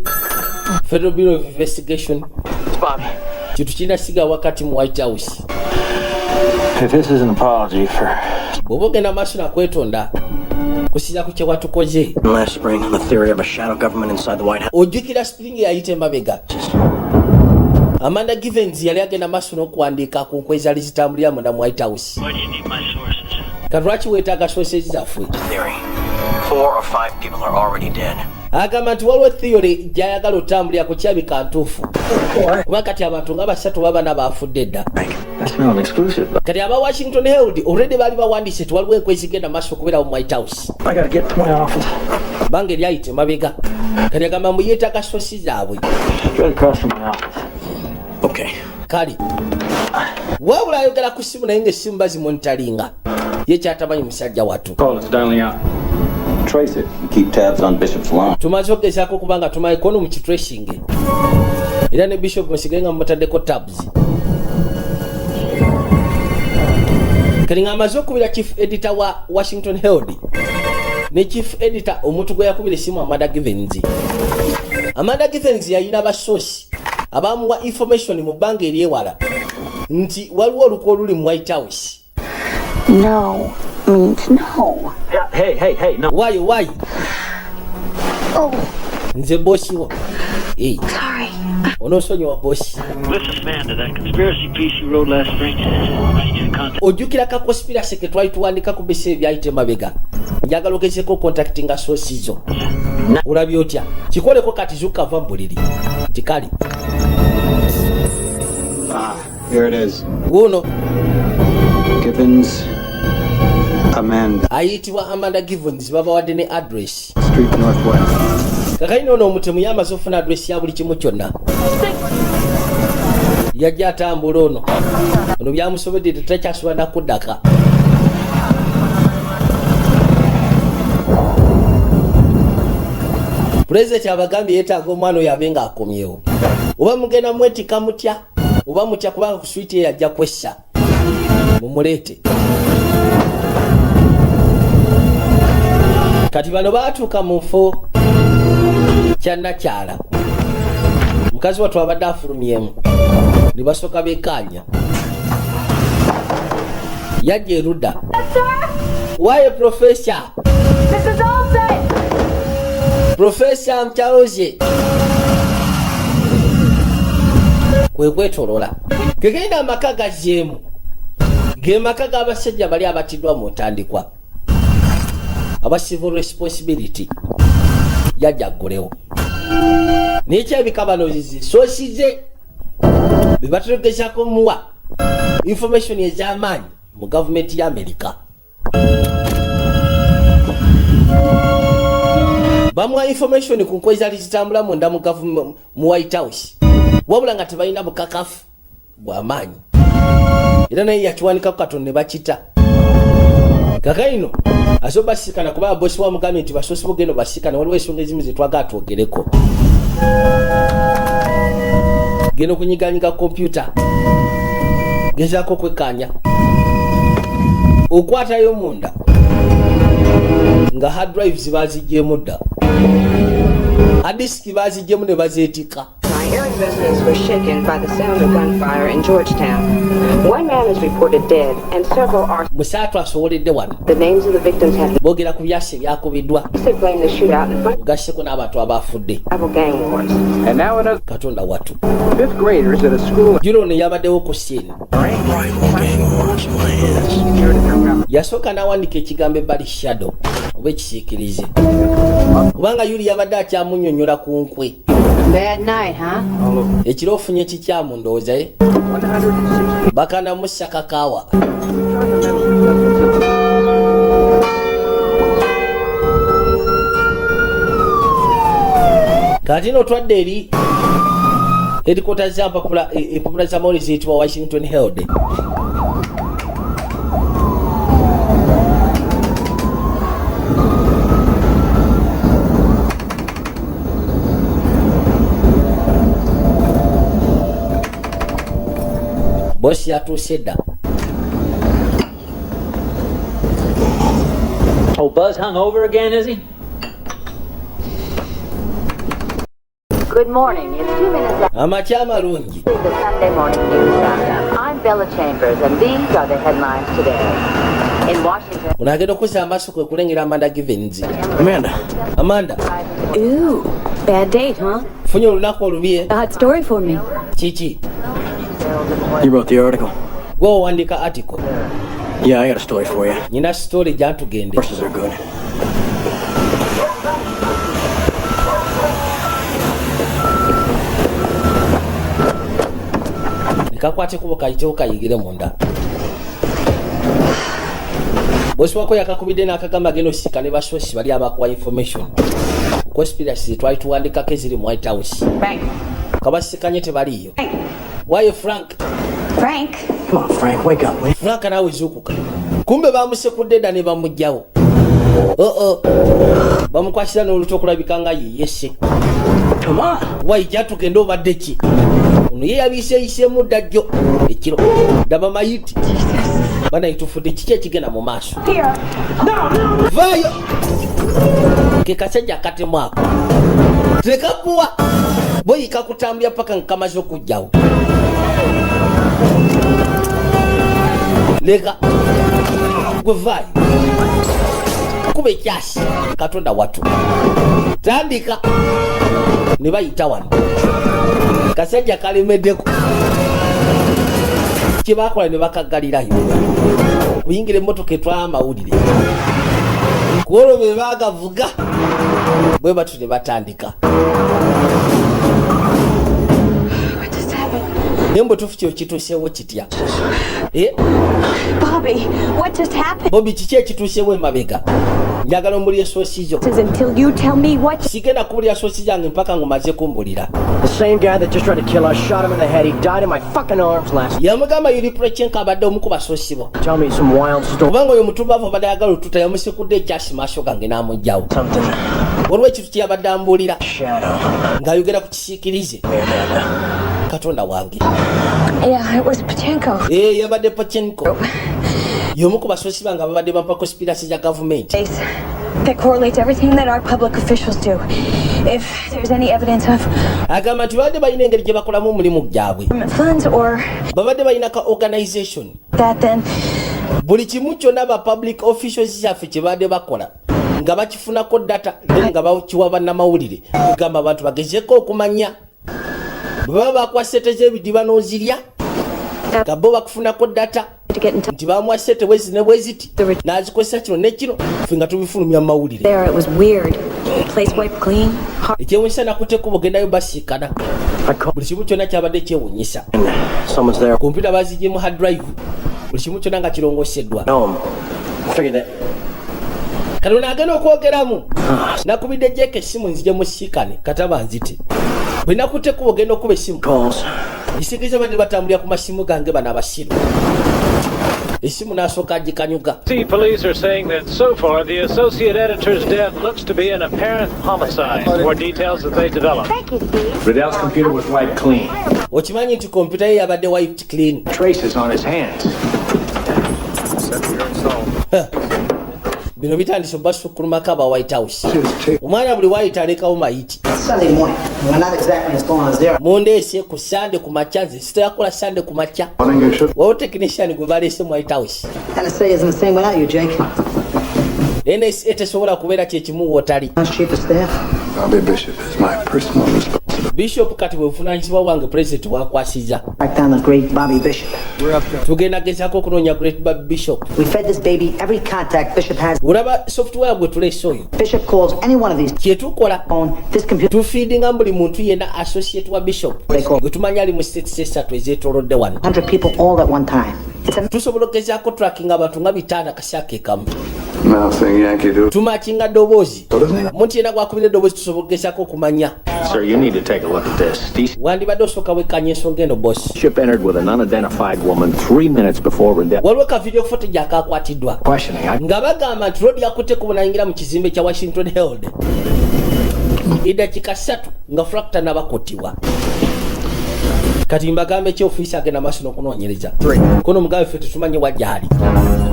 Federal Bureau of Investigation. Kintu kinasiga wakati mu White House. If this is an apology for... Bw'oba ogenda maaso nakwetonda kusinza ku kye watukoze. Last spring on the theory of a shadow government inside the White House. Ojjukira spring yayita emabega. Amanda Givens yali agenda maaso n'okuwandiika ku nkweza zitambulira munda mu White House. Kati lwaki weetaaga sources zaffe? Theory. 4 or 5 people are already dead. Agamba nti waliwo theory gy'ayagala otambulira ku kyabika ntuufu. Kuba kati abantu nga 3 baba n'abaafudde dda. Kati aba Washington Herald already baali bawandiise ti waliwo enkwezi genda maaso okubeera mu White House. Bange lyayita emabega. Kati agamba mbu yeetaaga sources zaabwe. Okay. Kale. Wabula ayogera ku ssimu naye ng'essimu bazimonitalinga. Ye kyatamanyi musajja wattu. Call it's dialing out. Trace it. Keep tabs on Bishop's line. Tumaze okugezaako kubanga tumaye kono mu kitracing. era ne Bishop musigenga mutaddeko tabs kalinga amaze okubira chief editor wa Washington Herald ne chief editor omuntu gwe yakubira simu Amanda Givens. Amanda Givens yalina basosi abamuwa information mu bbanga eryewala nti waliwo oluko oluli mu White House. No means no. Hey, no. Why? Oh. Nze bosi wo. Hey. Sorry. Onosonyiwa bosi. Listen, Amanda, that conspiracy piece you wrote last spring, I need you to contact. Ojjukira ka conspiracy ke twali tuwandika ku bise ebyayite mabega. Njagala ogezeko contacting nga sources zo. Olabye otya? Kikoleko kati zuka va mbuliri. Tikali. Here it is. Uno. Gibbons. Amanda. Ayitibwa Amanda Givens babawadde ne address. Street Northwest. Kakayino ono omutemu yamaze ofuna address ya buli kimu kyonna. Yajja atambula ono byamusobodde tetakyasobola nakuddaka. President abagambye yeetaaga omwana oyo abe nga akomyewo. Oba mugenda mwetika mutya oba mutya kubanga ku switi ye yajja kwessa mumuleete. Kati bano baatuuka mu nfo kyannakyala. Mukazi wattu abadde afulumyemu ne basooka beekaanya. Yajja erudda. Waye Professor? Mrs. Olsen! Professor mkyaloze. Kwe kwetolola. Kegenda amaka gazzeemu. Ge maka g'abasajja bali abatiddwa mu ntandikwa. Aba civil responsibility. Yajja aggulewo. N'ekyebikabano zisosize bebategezaako muwa information ez'amaanyi mu gavumenti ya America. Bamuwa information ku nkozi zali zitambula munda mu White House wabula nga tebalina bukakafu bw'amaanyi era naye yakiwanika ku katono ne bakita. Kakayino asoba basikana kuba bosi wa mugambye nti basosi bogendo basikana waliwo ensonga ezimu zetwaga twogereko. Genda kunyiganyiga kompyuta gezaako kwekkaanya okwatayo munda nga hard drives bazigyemu dda hadiski bazigyemu ne bazeetika. Airing residents were shaken by the sound of gunfire in Georgetown. One man is reported dead and several are... Musaatu asowoledde wano. The names of the victims have... Boogera ku byase byakubiddwa. They blame the shootout in front... Gasseko n'abantu abafudde. Gang wars. And now another... Katonda wattu. Fifth graders at a school... Juno ne yabaddewo ku scene. Yasooka n'awandika ekigambo ebbali shadow oba ekisiikirize. Kubanga Yuli yabadde akyamunnyonnyola ku nkwe. Bad night, huh? Ekiro ofunye kikyamu ndowooza ye? Bakanda mussa kakaawa. Kati no twadde eri headquarters za empapula za mawulire ziyitibwa Washington Herald. Boss yatuuse dda. Oh, Buzz hung over again, is he? Good morning. It's 2 minutes after Amakya amalungi. the Sunday morning news roundup. I'm Bella Chambers, and these are the headlines today. In Washington... Unagenda okuzza amaaso kwe kulengera Amanda Givens. Amanda. Ooh, bad date, huh? Funye olunaku olubi. A hot story for me. Kiki? You wrote the article. Gwe wandika article. Yeah, I got a story for you. Nina story gyatugende. Horses are good. Nikakwate kubo kayitewo kayigire munda. Bosi wako yakakubidde n'akagamba geno sika ne basosi bali abakuwa information. Conspiracy twali tuwandikako eziri mu White House. Frank. Kabasikanye tebaliyo. Why Frank? Frank. Come on, Frank, wake up, will you? Frank nawe zukuka. Kumbe bamusekudde dda ne bamugjawo. bamukwasira n'oluto okulabika nga yeyese. Waija tugenda obadde ki? Ono ye yabiiseeyiseemu ddajjo ekiro ndaba mayiti bana itufudde kiki ekigenda mu maaso. Vaayo ke kasajja akatemu ako tekakuwa boyika kutambulya paka nkamaze okujjawo. Leka gwe vaayo kuba ekyasi katonda watu tandika ne bayita wano kasajja kalemeddeko kyebakola ne bakagalirayo kuyingira emmotoka etwala amawulire kuolwo be bagavuga bwe batu ne batandika. Nembo tuficho kitusewo kitya. Bobby, what just happened? Bobby kiki ekitusewo emabega. Njagala omulye sosizo. Until you tell me what. Sigenda kulya sosizo yange mpaka ngomaze kumbulira. The same guy that just tried to kill us shot him in the head. He died in my fucking arms last. Yamugamba yuli Prechenka abadde omukuba sosibo. Tell me some wild story. Kubanga oyo mutubavu abadde ayagala otuta yamusikudde ekyasi maaso gange n'amugjawo. Olwo ekintu kyabadde ambulira. Ng'ayogera ku kisiikirize. Katonda wange. Yeah, it was Pachenko. Yabadde Pachenko. Yomuku basosi banga babadde bampa conspiracy ya government. That correlates everything that our public officials do. If there's any evidence of agamba nti babadde balina engeri gye bakolamu omulimu gyabwe. Funds or babadde balina ka organization. That then buli kimu kyonna ba public officials kyaffe kye babadde bakola nga bakifunako data nga bakiwa bannamawulire kugamba abantu bagezeko okumanya baba bakwasete z'ebidiba n'ozirya nga bo bakufunako data nti bamwasete bwezi ne bweziti n'azikozesa kino ne kino ffe nga tubifulumya mu mawulire ekyewunyisa nakuteeko bogendayo basiikana buli kimu kyonna kyabadde kyewunyisa kompyuta bazigye mu hard drive buli kimu kyonna nga kirongoseddwa Katonda agenda okwogeramu nakubidde jeke essimu nzije musiikane kataba nzite bwe nakuteeko ogenda okuba essimu isikiriza badde batambulira ku masimu gange bano abasiru essimu n'asooka agikanyuga. Police are saying that so far the associate editor's death looks to be an apparent homicide. More details as they develop. Thank you, Steve. Riddell's computer was wiped clean. Okimanyi nti kompyuta ye yabadde wiped clean. Traces on his hands. Bino bitandise basukkulumako aba White House. Omwana buli waayita alekawo mayiti. Mundeese ku Sande ku makya nze sitayakola Sande ku makya. Wawo technician gwe baleese mu White House. NSA isn't the same without you, Jake. NSA tesobola kubeera kyekimu wootali. Bobby Bishop is my personal responsibility. Bishop kati bwe buvunaanyizibwa bwange president wakwasiza. Track down the great Bobby Bishop. Tugenda gezaako okunoonya great Bobby Bishop. We fed this baby every contact Bishop has. Olaba software gwe tuleese oyo. Bishop calls any one of these. Kyetukola on this computer. Tufiidinga buli muntu yenna associate wa Bishop. Gwe tumanya ali mu states esatu ezeetoolodde wano. 100 people all at one time. Tusobola okugezaako tracking abantu nga 5 kasyaako ekamu. Tumakinga ddoboozi. Muntu yenna gwakubira eddoboozi tusobola okugezaako okumanya. Sir, you need to take a look at this. Wandibadde osooka wekkanya ensonga eno boss. Bishop entered with an unidentified woman 3 minutes before Riddell. Waliwo ka video footage akaakwatiddwa nga bagamba nti Rod yakutteko bunayingira mu kizimbe kya Washington Herald eddakiika 3 nga Fracta n'abakuttibwa. Kati mbagambe ekyofiisi agenda maaso n'okunoonyereza kono mugambe ffe tetumanyi wajjaali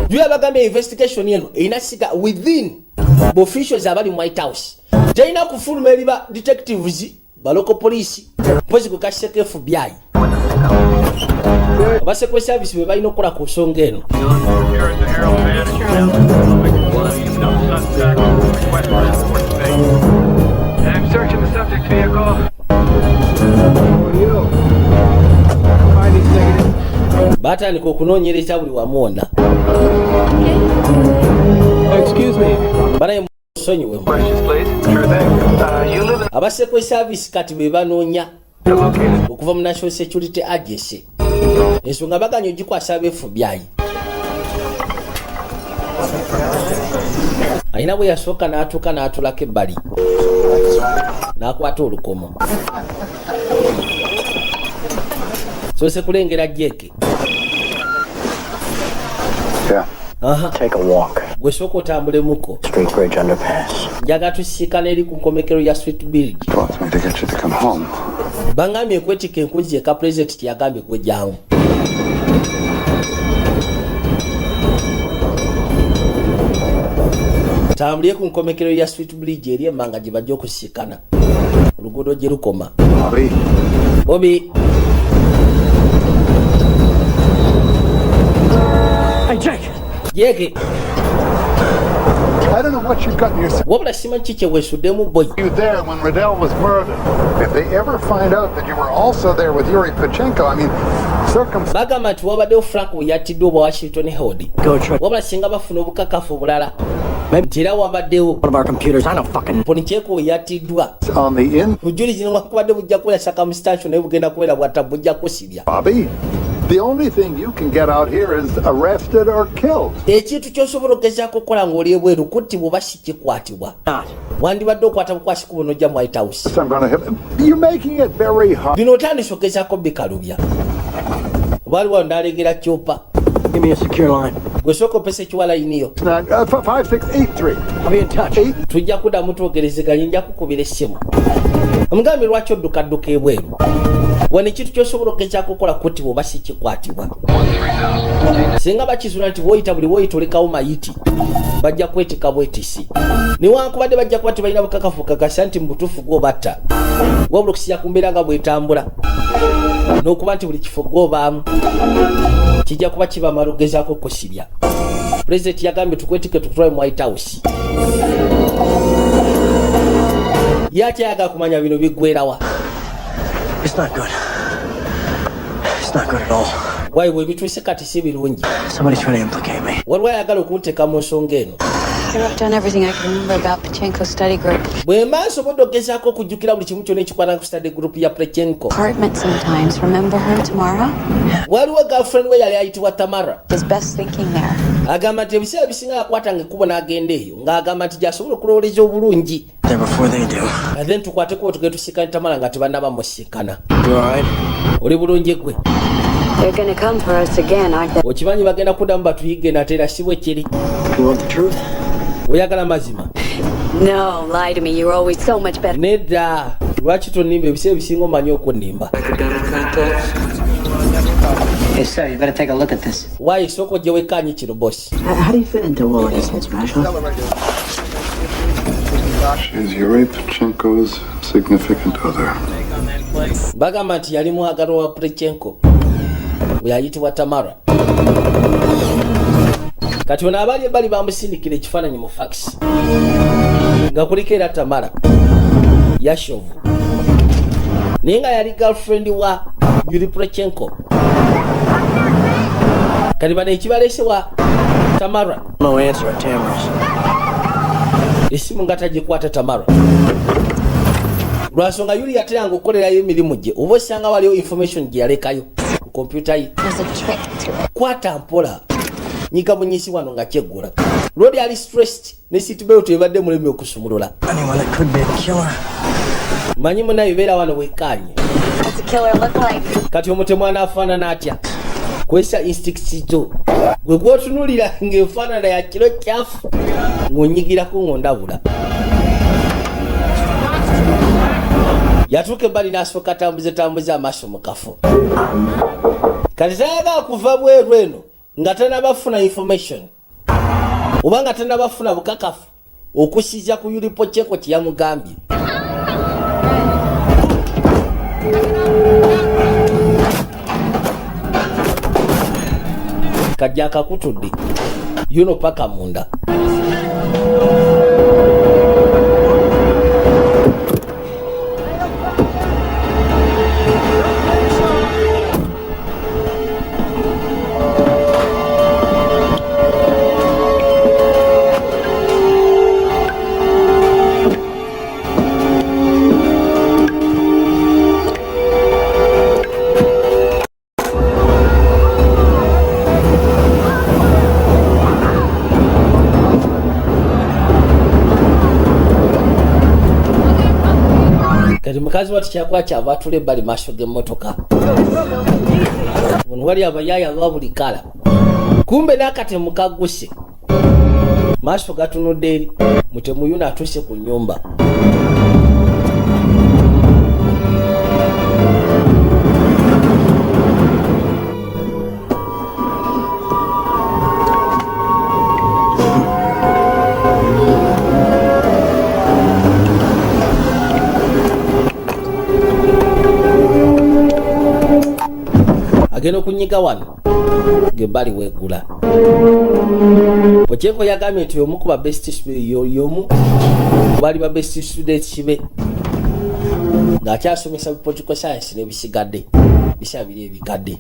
juu abagambe investigation eno erina siga within the officials abali mu White House terina kufuluma eriba detectives baloko police mpozi gwe kaseko FBI aba secret service be balina okukola ku nsonga eno. I'm searching the subject vehicle. Batandika okunoonyereza buli wamuwona. Excuse me. Banaye musonyiwe. Aba secret service kati be banoonya okuva mu National Security Agency. Ensonga baganya ogikwasa aba FBI. Alina bwe yasooka n'atuuka n'atulako ebbali n'akwata olukomo. Sose kulengera Jake. Yeah. Take a walk. gwe sooka otambulemuko Street bridge underpass. njaga tusiikana eri ku nkomekero ya Sweet Bridge. Wants me to get you to come home. Bangambye ekwetika enkunzi eka President tiyagambye gwe jangu. Tambulye ku nkomekero ya Sweet Bridge eri emmanga gye bajja okusiikana. Oluguudo gye lukoma. Bobby. Hey, Jake. Jake. I don't know what you've gotten yourself. Wabula simanyi ki kye weesuddemu boy. You there when Riddell was murdered. If they ever find out that you were also there with Yuri Pachenko, I mean, bagamba nti wabaddewo Frank we yattiddwa obwa Washington Herald. Wabula singa bafuna obukakafu obulala nti era wabaddewo Ponicheko we yattiddwa bujulizi newankubadde bujja kubeera circumstantial naye bugenda kubeera bwatta bujja kusibya. Bobby, the only thing you can get out here is arrested or killed. Ekintu ky'osobola okugezaako okukola ng'oli ebweru kuttibwa oba si kikwatibwa. Wandibadde okwata bukwasiku buno ojja mu White House. You're making it very hard. Bino otandise okugezaako bikalubya. Waliwo ndalegera Chopa. Give me a secure line. Gwe sooka opesa ekiwalayiniyo. 5683. I'll be in touch. Tujja kuddamu twogerezeganye nja kukubira essimu. Omugambi lwaki oddukadduka ebweru. Wano ekintu ky'osobola okugezaako okukola kuttibwa oba si kikwatibwa. Singa bakizuula nti bw'oyita buli bw'oyita olekawo mayiti bajja kwetika bwetisi. Newankubadde bajja kuba tebalina bukakafu kakasa nti mu butuufu gw'obatta. Wabula okusiya ku mbeera nga bw'etambula. N'okuba nti buli kifo gw'obaamu kijja kuba kibamala okugezaako okusibya. President yagambye tukwetike tukutwale mu White House. Yaki ayagala kumanya bino biggwerawa. It's not good. It's not good at all. Why we bitwise kati si birungi. Somebody's trying to implicate me. Waliwo ayagala okunteka mu nsonga eno. I've done everything I can remember about Pachenko's study group. Bwe nsobodde okugezaako okujjukira buli kimu kyonna ekikwata ku study group ya Pachenko. Apartment sometimes. Remember her, Tamara? Waliwo girlfriend we yali ayitibwa Tamara. His best thinking there. Agamba nti ebiseera bisinga yakwatanga ekkubo n'agenda eyo ng'agamba nti gy'asobola okulowoleza obulungi. And then tukwateko tugende tusiikane Tamara nga tebannaba musiikana. Oli bulungi gwe. They're gonna come for us again, aren't they? Okimanyi bagenda kuddamu batuyige nate era si bwe kiri. You want the truth? Oyagala mazima? No, lie to me. You're always so much better. Nedda. Lwaki tonimba ebiseera bisinga omanyi okunnimba? Hey, sir, you better take a look at this. Why soko gye wekkaanyi kino boss? How do you fit into all of this, Mr. Marshall? She's Yuri Pachenko's significant other. Bagamba nti yali mwagalwa wa Pachenko we ayitibwa Tamara. Kati ono abali ebbali bamusindikira ekifaananyi mu fax nga kuliko era Tamara Yashovu naye nga yali girlfriend wa Yuri Pachenko. Kati bano ekibaleese wa Tamara No answer at Tamara's. esimu nga tagikwata Tamara lwansonga Yuri yateranga okukolerayo emirimu gye oba osanga waliwo information gye yalekayo ku kompyuta ye. Kwata mpola nyiga bunyisi wano nga kyeggula. Lodi ali stressed ne seatbelt ebadde mulemi okusumulula. Anyone that could be a killer. Manyi munayo beera wano wekkaanye. What's a killer look like? Kati omutemu anaafaanana atya? Kwesa instincts zo gwe gw'otunuulira ng'enfaanana ya kiro kyafu ng'onyigirako ng'ondabula. Yatuuka ebbali n'asooka tambuze amaaso mu kafo. Kati tayagala kuva bweru eno nga tannabafuna information oba nga tannabafuna bukakafu okusiza ku Yuri Pachenko kye yamugambye. Kajja akakutudde yuno paka munda. Mukazi wati kyakuba kyava atula ebbali maaso g'emmotoka. Ono wali abayaya ba buli kala. Kumbe n'akatemu kagguse. maaso gatunudde eri mutemu yuno atuuse ku nnyumba. Agenda okunyiga wano ng'ebbali weegula. Okyeko yagambye nti omu ku ba best y'omu bali ba best students kibe ng'akyasomesa political science n'ebisigadde bisha biri ebikadde.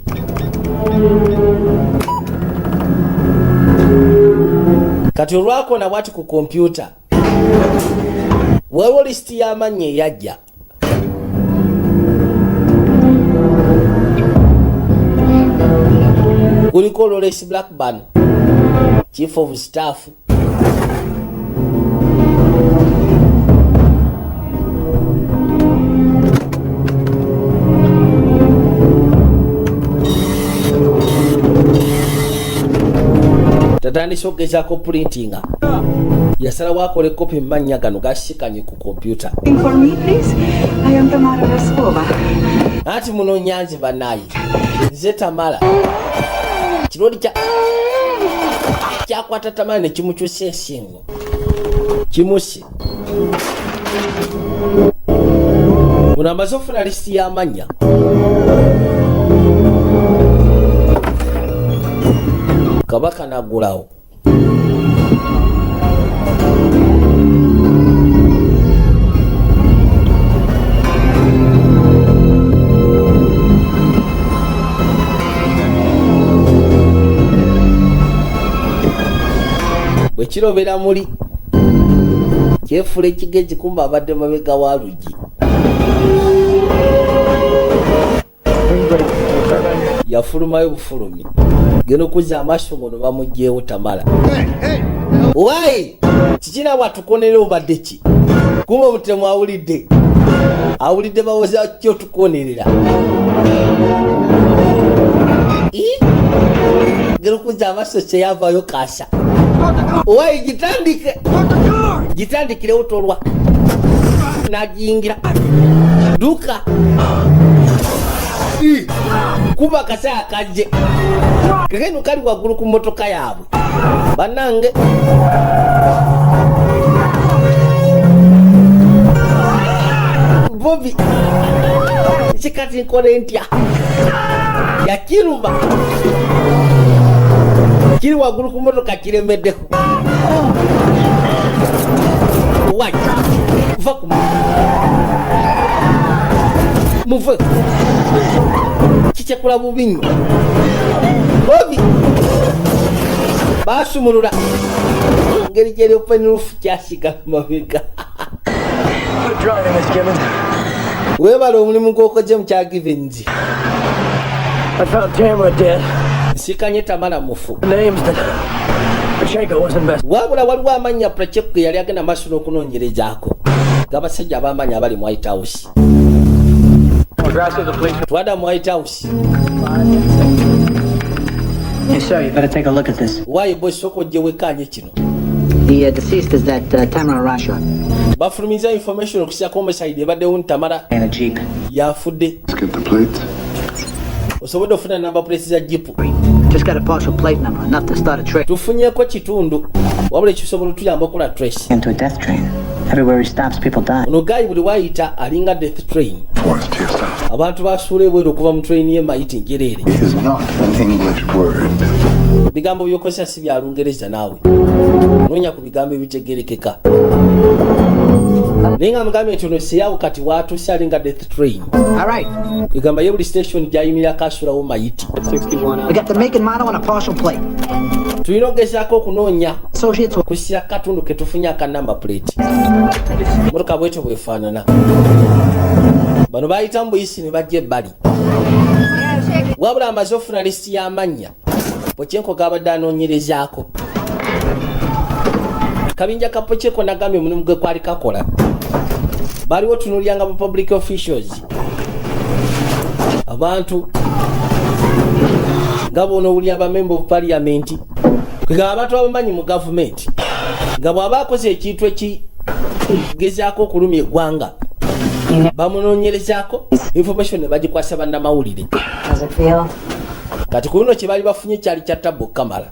Kati olwakona bwati ku kompyuta waliwo lisiti y'amannya eyajja. Kuliko Lawrence Blackburn, Chief of Staff. Tatandise okugezaako printinga. Yasalawo akole kopi mannya gano gashikanye ku kompyuta. Ati muno nyanzi banayi. Nze Tamala. Kirodi kyakwata Tamala ne kimukyusa ensingo. Kimusi. Ono amaze ofuna lisiti y'amannya. Kabaka n'aggulawo. Bwe kirobera muli kyefula ekigezi kumba abadde mabega wa luggi. Yafulumayo bufulumi. Geno kuzza amaaso ngono bamugyewo Tamala. Wai! Kikina watukonera obadde ki? Kumba omutemu awulidde. Awulidde bawoza kyo tukonerera. Geno kuzza amaaso kyeyavaayo kaasa. Wai gitandike. Gitandikire otolwa. Nagiyingira. Duka. Kuba kasa kaje. Kageno kali waggulu ku mmotoka yaabwe. Banange. Bobi. Chikati nkole ntya. Yakiruma. Kiri waggulu ku mmotoka kiremeddeko. Wai. Kuva ku muve. Kichekula bubi nnyo. Bobi. Basumulula. Ngeri gyeri open roof kyasiga mabega. Webala omulimu gw'okoze mu Kyagivens. I found Tamara dead. Sikanye Tamala mufu. Names that Pacheco wasn't best. Wabula waliwo amannya Pacheco yali agenda maaso n'okunoonyerezaako. G'abasajja ab'amannya abali mu White House. Twada mu White House. Hey, sir, you better take a look at this. Why, boy, soko jewe kanye kino? The deceased is that Tamara Rasha. Bafulumiza information okusia homicide ebaddewo Tamara. In a jeep. Yafudde. Let's get the plates. Osobola ofuna number plates za jeep. Just got a partial plate number, enough to start a trace. Tufunyeko kitundu. Wabula ekisobola tuyamba okola trace. Into a death train. Everywhere he stops, people die. Ono guy buli wayita alinga death train. Forced to yourself. Abantu basuula ebweru okuva mu train ye mayiti njereere. It is not an English word. Bigambo byokozesa si bya Lungereza naawe. Noonya ku bigambo ebitegerekeka. Ninga mugambye nti ono siyawo kati watuuse alinga death train. All right. Kwegamba ye buli station gy'ayimirira kasuulawo mayiti. We got the make and model on a partial plate. Tulina okugezaako okunoonya kusira katundu ke tufunye aka number plate. Motoka bwetyo bwefaanana. Bano bayita mu buyisi ne bajja ebbali. Wabula amaze ofuna lisiti y'amannya. Pocheco gabadde anoonyerezaako. Kabinja ka Pocheco nagambye omulimu gwe kwali kakola. Baliwo tunuulyanga mu public officials. Abantu nga bono owulira ba member of parliament. Kwegamba abantu abamanyi mu government. nga bw'aba akoze ekintu ekigezaako okulumya eggwanga bamunoonyerezaako information ne bagikwasa bannamawulire. Kati ku luno kye baali bafunye kyali kya tabbo kamala.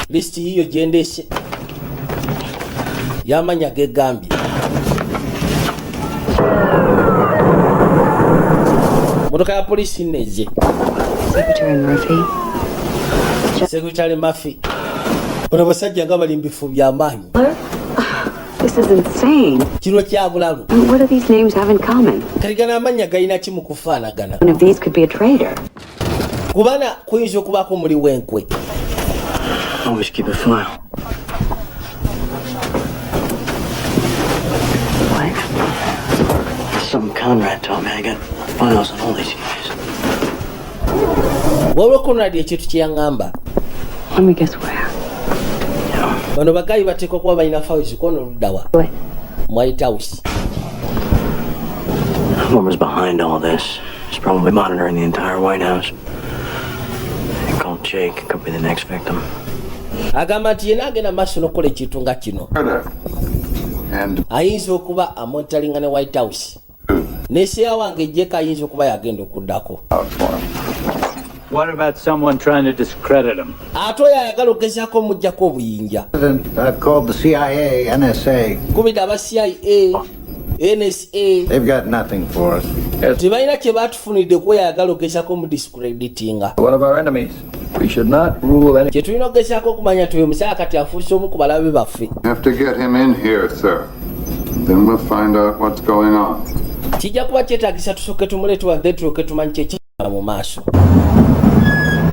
Listi hiyo gyendese yamanya gegambye. Motoka ya polisi neze. Secretary Murphy. Bano basajja nga bali mbifu by'amaanyi. This is insane. Kino kya bulalu. What do these names have in common? Kaligana amanya galina kimu kufaanagana. One of these could be a traitor. Kubana kuyinza okubaako muli w'enkwe. Always keep a file. What? Some Conrad told me I got files on all these guys. Wabula Conrad ekintu kye yaŋŋamba. Let me guess where. Bano bagayi bateekwa kuba balina files kono oluddawa. White House. Whoever's behind all this is probably monitoring the entire White House. They called Jake, could be the next victim. Agamba nti yena agenda maaso n'okukola ekintu nga kino. Ayinza okuba amonitalinga ne White House. Neseya wange Jake ayinza okuba yagenda okuddako. What about someone trying to discredit him? Ato yayagala okugezaako omuggyako obuyinja. I've called the CIA, NSA. Kubidde aba CIA, NSA. They've got nothing for us. Tebalina kye baatufunidde kuba yayagala okugezaako omudiscreditinga. One of our enemies. We should not rule any. Kye tulina okugezaako okumanya nti oyo musaya kati afuuse omu ku balabe baffe. Have to get him in here, sir. Then we'll find out what's going on. Kijja kuba kyetaagisa tusooke tumuleete wadde tulyoke tumanyi kyekigenda mu maaso.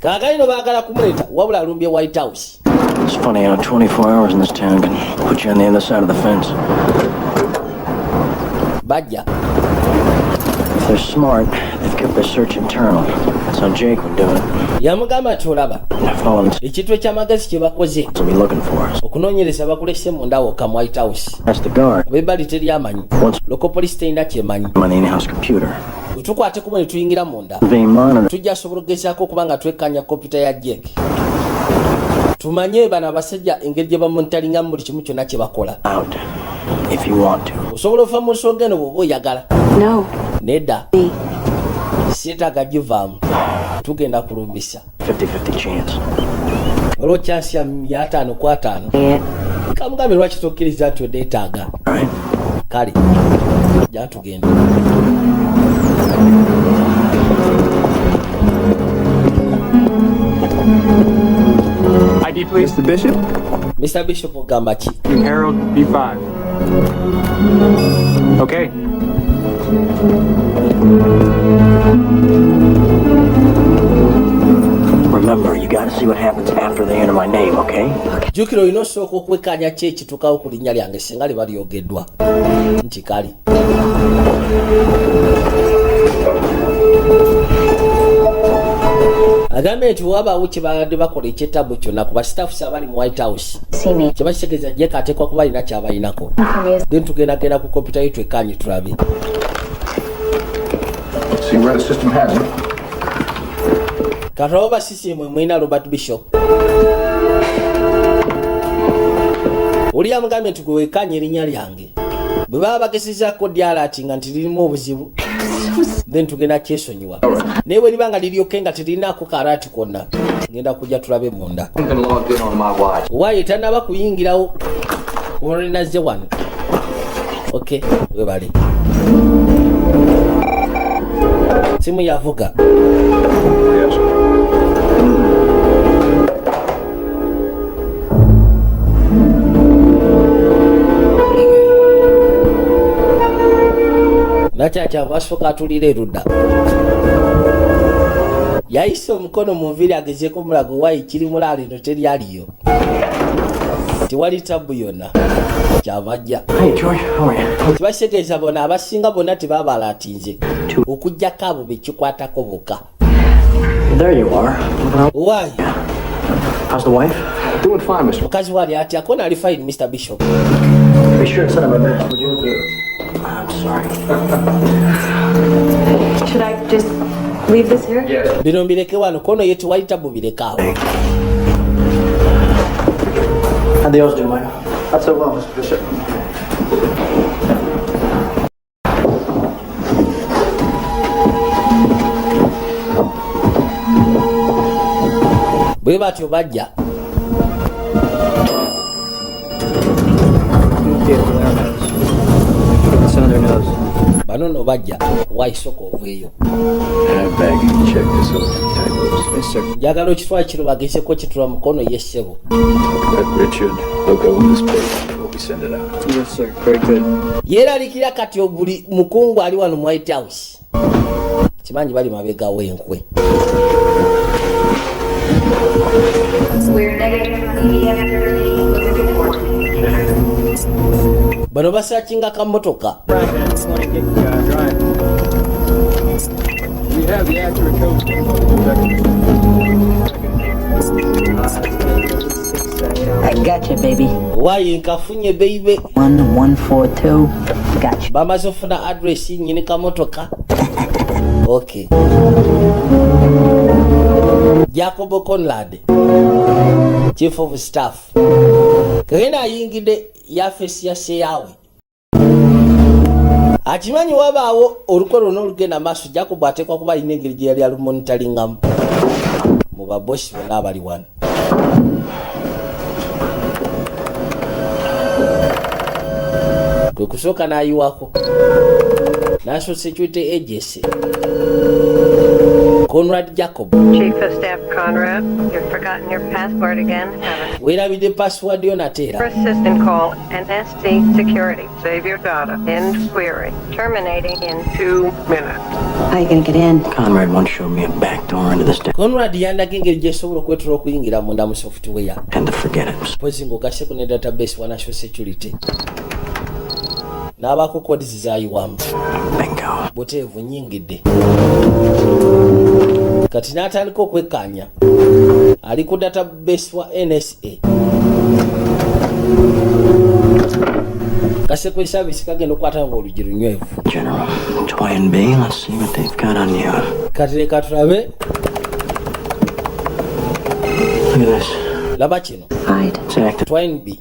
Kagalino baagala kumuleeta wabula alumbye White House. It's funny how 24 hours in this town can put you on the other side of the fence. Bajja. If they're smart, they've kept their search internal. That's how Jake would do it. Yamugamba nti olaba. Ekintu eky'amagezi kye bakoze. So be looking for us. Okunoonyereza bakulese munda wokka mu White House. That's the guard. Abebbali teryamanyi. Local police terina kyemanyi. On the in-house computer. Tukwate kubo ne tuyingira munda. Tujja sobola okugezaako okuba nga twekkanya kompyuta ya Jake. Tumanye bano abasajja engeri gye bamonitalingamu buli kimu kyonna kye bakola. Out. If you want to. Osobola okuva mu nsonga eno bw'oba oyagala. No. Nedda. Seetaaga givaamu. Tugenda kulumbisa. 50-50 chance. Olwo chance ya 5-5. Kamugambe lwaki tokkiriza nti odeetaaga. Kale. Jja tugenda. ID please. Mr. Bishop? Mr. Bishop ogamba ki? Harold B5. Okay. Remember, you gotta see what happens after they enter my name, okay? Jukiro olina osooka okwekkaanya ki ekituukawo ku linnya lyange singa liba lyogeddwa. Nti kali. Agambe nti wabaawo kye babadde bakola ekyettabbo kyonna ku basitaafusi abali mu White House. Kye bakitegeeza Jake ateekwa kuba alina ky'abalinako. Then tugendagenda ku kompyuta ye twekkaanye tulabe. See where the system has him. Katulabe oba CCM mwina Robert Bishop. Oli amugambye nti gwe wekkaanye erinnya lyange. Bwe baba bagezezaako dyalatinga nti lirimu obuzibu. Then tugenda kyesonyiwa. Naye bwe liba nga liryoke nga terinaako karaati konna. Ngenda kujja tulabe munda. Waaye tannaba kuyingirawo. Olinaze wano. Okay, webale. Simu yavuga. Nakyakyavu asooka atulira erudda. Yayise omukono mu nviiri agezeeko omulago waayi kiri mulaalo eno teryaliyo. Tewali tabbu yonna. Kyava ajja. Kibakitegeeza bona abasinga bonna tebaabala atinze. Okuggyako abo bekikwatako bokka. There you are. Why? How's the wife? Doing fine, Mr. Mukazi wali ati akona ali fine, Mr. Bishop. Be sure to send him a message. I'm sorry. Should I just leave this here? Bino mbireke wano kono yetu wali tabbu bireka awo. How'd the O's do, Mike? Not so well, Mr. Bishop. bwe batyo bajja bano no bajja waisoko oveeyo njagala okitwala kino bagezeko kitula mukono yessebo yeeralikira kati buli mukungu ali wano mu White House kimanyi bali mabega w'enkwe bano basakinga kamotoka I gotcha, baby. Why nkafunye baby 1142. Gotcha. Bamaze ofuna address nyini kamotoka. Okay. Jacob Conrad, Chief of Staff. Kagenda yingide yafesi ya seyawe. Achimanyi wabaawo olukolo n'olugenda maaso Jacob atekwa kuba alina engeri gye yali alumonitalingamu mu babosi bonna abali wano. Kwe kusooka n'ayiwako National Security Agency. Conrad Jacob. Chief of Staff Conrad, you've forgotten your password again, haven't you? Where are the password you natera? For assistant call, NSC Security. Save your data. End query. Terminating in 2 minutes. How are you gonna get in? Conrad once showed me a back door into this day. Conrad yandaga engeri gyesobola okwetula okuyingira munda mu software. Tend to forget it. Pozi ng'ogaseko ne database wa National Security. N'abaako kodi zizaayiwamu. Bingo. Buteevu nnyingidde. Kati n'atandika okwekkaanya. Ali ku database wa NSA. Kasekwe service kagenda okukwata ng'oluggi lunywevu. General, Twine B, let's see what they've got on you. Kati leka tulabe. Look at this. Laba kino. Hide. It's active. Twine B.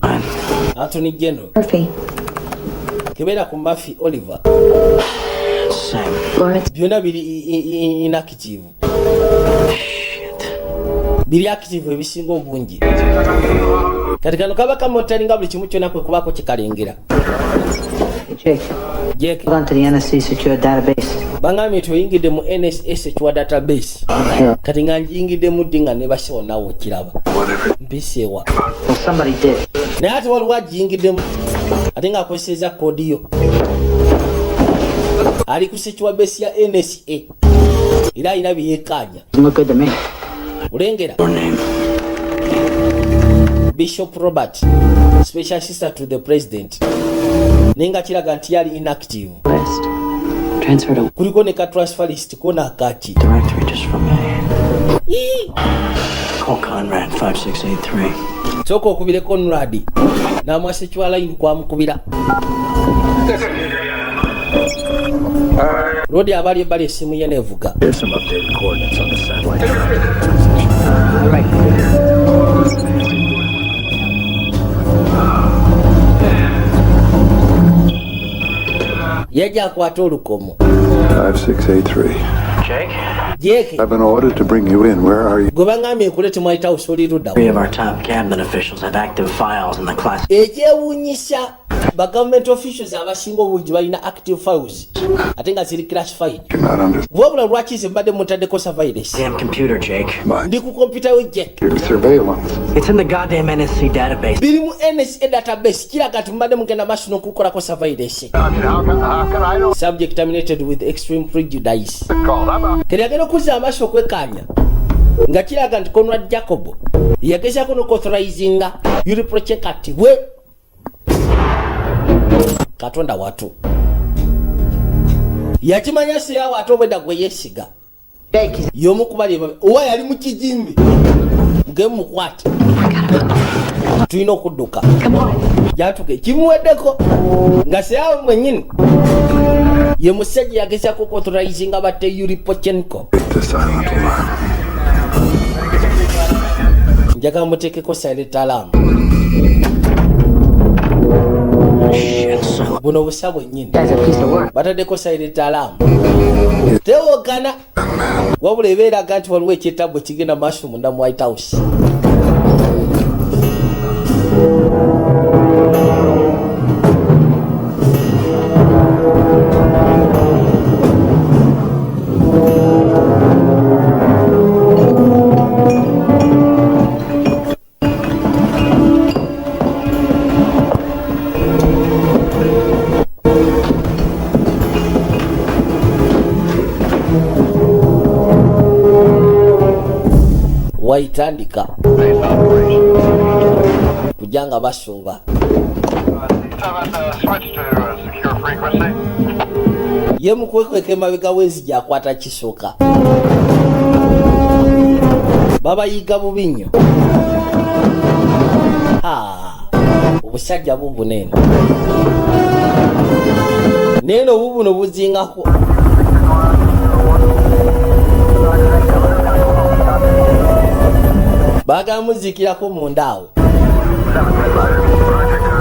Anthony General. Murphy. Kebera ku Murphy Oliver. Same. Lawrence. Byonna biri inactive. Biri active ebisinga obungi. Kati kano kaba kamotalinga buli kimu kyonna kwe kubaako kikalengera. Jake. Hold on to the NSC secure database. Bangambye tuyingidde mu NSA secure database. Kati nga njingidde ddi nga ne basoonawo okiraba. Mpiseewa. Well, somebody did. Naye ate waliwo agiyingiddemu ate ng'akozeseza koodi yo. Ali ku secure base ya NSA. Era alina bye yeekkaanya. Look good to me. Ulengera. Bishop Robert, Special Assistant to the President. Nenga kiraga nti yali inactive. List. Transfer to. Kuliko ne ka transfer list kona akaki. Directory just for me. Call Conrad 5683. Soko okubire Conrad. N'amwasechwa line kwa mukubira. Rodi abali ebali esimu ye nevuga. There's some updated coordinates on the satellite. Right. Yaja akwata olukomo. 5683. Jake. I've been ordered to bring you in. Where are you? Gwe bangambye nkulete mu White House oli ludda. 3 of our top cabinet officials have active files in the class. Ekyewuunyisa ba government officials abasinga obungi balina active files ate nga ziri classified. Wabula lwaki ze mbadde mutaddeko surveillance? Damn computer, Jake. Ndi ku computer we Jake. Surveillance. It's in the goddamn NSC database. Biri mu NSA database kiraga nti mbadde mugenda maaso n'okukolako surveillance. Subject terminated with extreme prejudice. Keri agenda okuzza amaaso okwekkaanya nga kiraga nti Conrad Jacob yagezaako n'okuauthorizinga Europroject ati we Katonda watu yakimanya sirawo ate obwedda gwe yeesiga y'omu kubali owa yali mu kijimbi ngemukwate tulina okudduka jatuke kimuweddeko nga sirawo mwennyini ye musajja yagezaako okuauthorizinga batte Yuripochenko njagala muteekeko silent alarm buno busa bwennyini bataddeko silent alarm tewogana wabula ebeeraga nti waliwo ekyetabwe kigenda maaso munda mu White House. waitandika kujanga basuuba ye mukwekweka emabega w'enzigi akwata kisoka babayiga bubi nnyo. Obusajja bubunene neno bubuno buzingako bagamuzikirako munda awo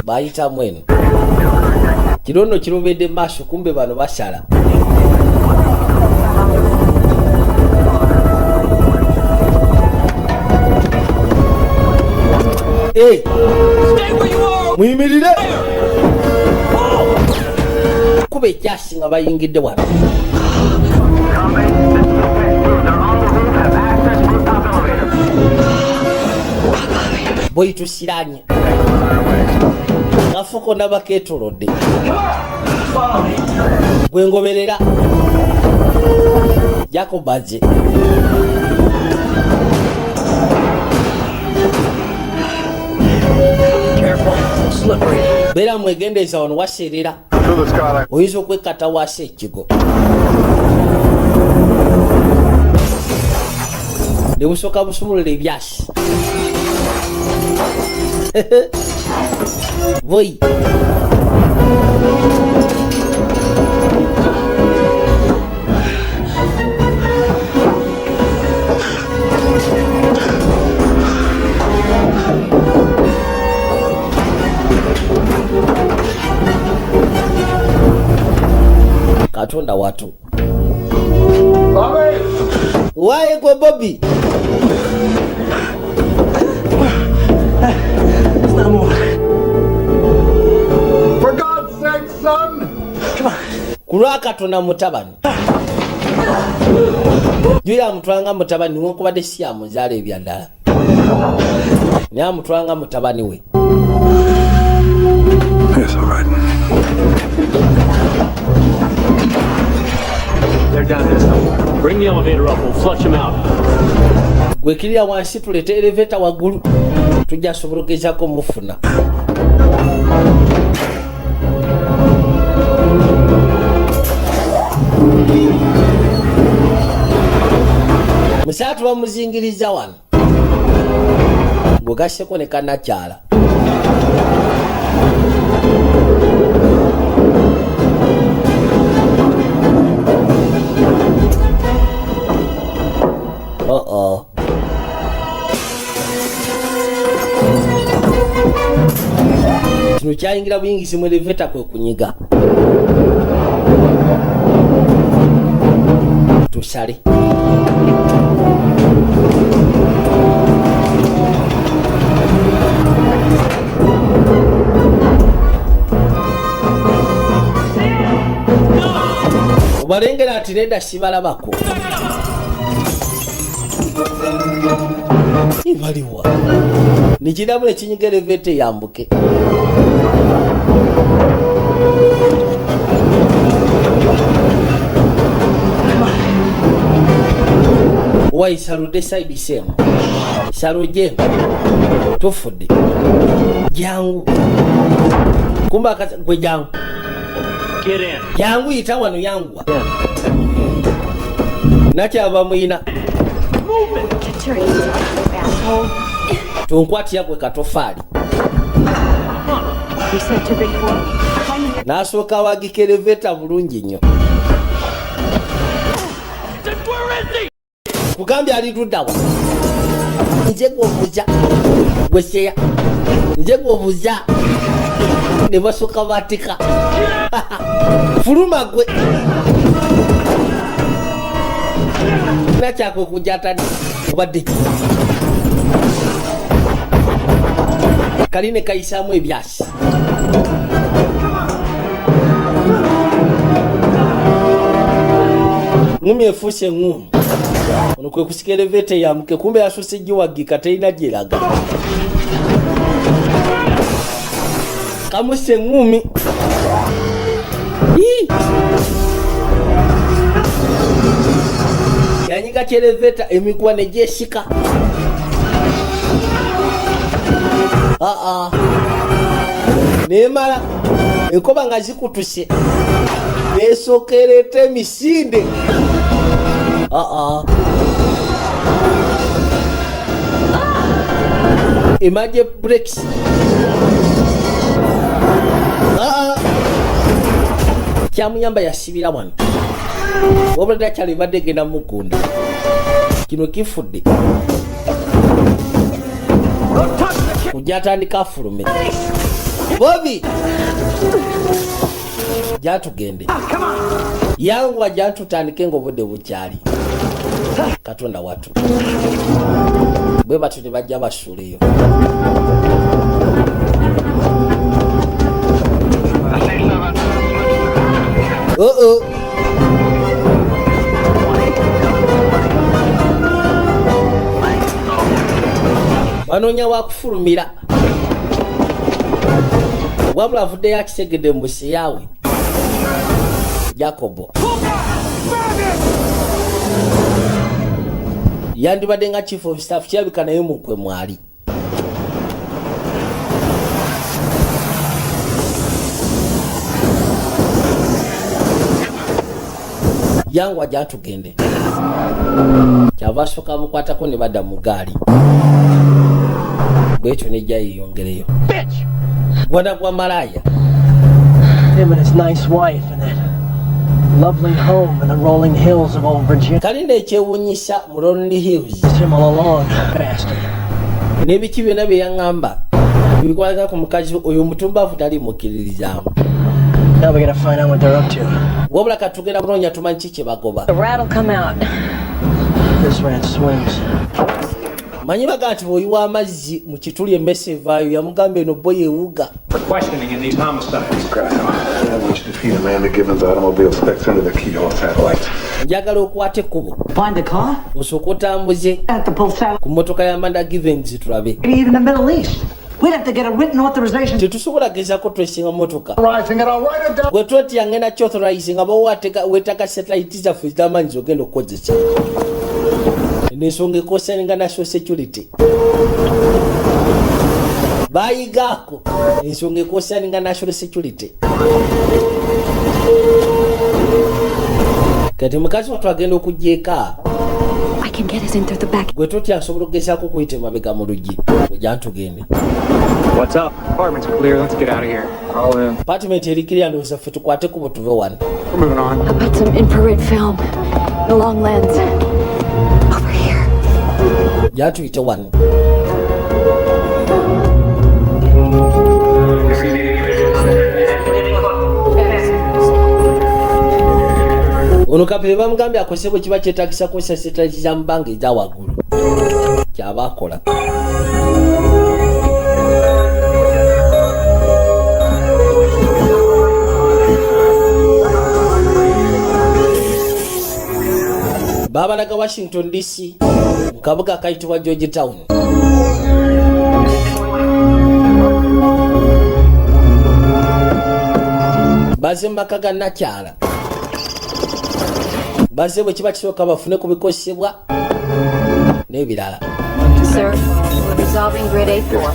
bayita mweno kirono kirobedde maaso kumbe bano basala. Hey, muyimirire kuba ekyasi nga bayingidde wano. Boyitusiranye kafuko nabaketolodde bwengoberera jakobaje bera mwegendeza wano waserera oyinza okwekata wasi ekigo ne busooka busumulula ebyasi voi katonda watu waye gwe Bobby For God's sake, son! kulwa katonda mutabani juya mutwanga mutabani wokubadde si amuzaala ebyaddala naye amutwanga mutabani we. Yes, all right. They're down here somewhere. Bring the elevator up. We'll flush them out. Gwekirira wansi tulete elevator waggulu tujja sobola okugezako mufuna. Musatu bamuzingiriza wano gwegasseko ne kannakyala. Kino kyayingira buyingisi mu eleveta kwe kunyiga. Tusale. Obalengera ati nedda sibalabako. Ibaliwa nikirabula ekinyiga eleveta eyambuke. Wai salude side semu saluje tofudde jangu kumba gwe jangu Get in. jangu yita wano yangwa nakyava mwina tonkwatira gwe katofaali nasooka wagika eleveta bulungi nnyo kugambye ali luddawa nje gwobuza gweseya nje gwobuza ne basooka batika fuluma gwe nakyako okujata obadde kali ne kayisaamu ebyasi ngumi efuuse eŋŋumu ono kwe kusika elevator yamuke kumbe yasuse giwagika terina gyeraga kamuse eŋŋumi yanyiga kyeleveta emiguwa ne gyesika nemala enkoba nga zikutuse nesokereta emisinde emaje breaks kyamuyamba yasibira wano wabula dakyali badde genda mukunda kino kifudde kujja atandika afulume bobi jatugende yangu jatutandike ng'obudde bukyali katonda watu bwe batyo ne bajja basuuleyo banoonya wakufulumira wabula avuddeyo akisegedde mu busi yaawe Jacobo yandibadde nga chief of staff kirabika naye mukwe mwali yangu ajja tugende kyava asooka mukwatako ne badda mu gaali bwekyo nejja yeyongereyo gwana gwa malaya him and his nice wife and that lovely home in the rolling hills of old Virginia. Kalinde ekyewuunyisa mu Lonely Hills him all along, bastard. N'ebiki byonna bye yaŋŋamba bikwata ku mukazi oyo mutumbavu tali mukkiririzaamu. Now we're gonna find out what they're up to. Wabula katugenda kunoonya tumanyi ki kye bagoba. The rat will come out. This rat swims. Manyi baga nti bw'oyiwa amazzi mu kituli emmese evaayo yamugamba eno bo yeewuga. Questioning in these homicides. I wish to feed Amanda Gibbons' automobile specs into the keyhole satellite. Njagala okwata ekkubo. Find the car? Osooka otambuze ku mmotoka ya Amanda Gibbons tulabe. Even the Middle East. We'd have to get a written authorization. Tetusobola gezaako twesinga mmotoka. Right, gwe twetya ngenda kyauthorize nga weetaka satellite zaffe zitamanyi zogenda okukozesa. N'ensonga ekosaninga national security. Bayigaako ensonga ekosaninga national security. Kati mukazi wattu agenda okujja eka. I can get us in through the back. Gwe totya nsobola okugezaako okuyita emabega mu luggi. Ojja ntugende. What's up? Apartment's clear. Let's get out of here. All in. Apartment erikirya ndowooza ffe tukwate kubo tuve wano. We're moving on. How about some infrared film? The long lens. Over here. Jja tuyite wano. Ono kapere bamugambye akozese bwe kiba kyetagisa kozesa satellite za mbanga eza waggulu. Kyaba akola. Babalaga Washington DC mu kabuga akayitibwa Georgetown. Baze mu maka ga nakyala. Baze bwe kiba kisooka bafune ku bikozesebwa n'ebirala. Sir, we're resolving grid A4.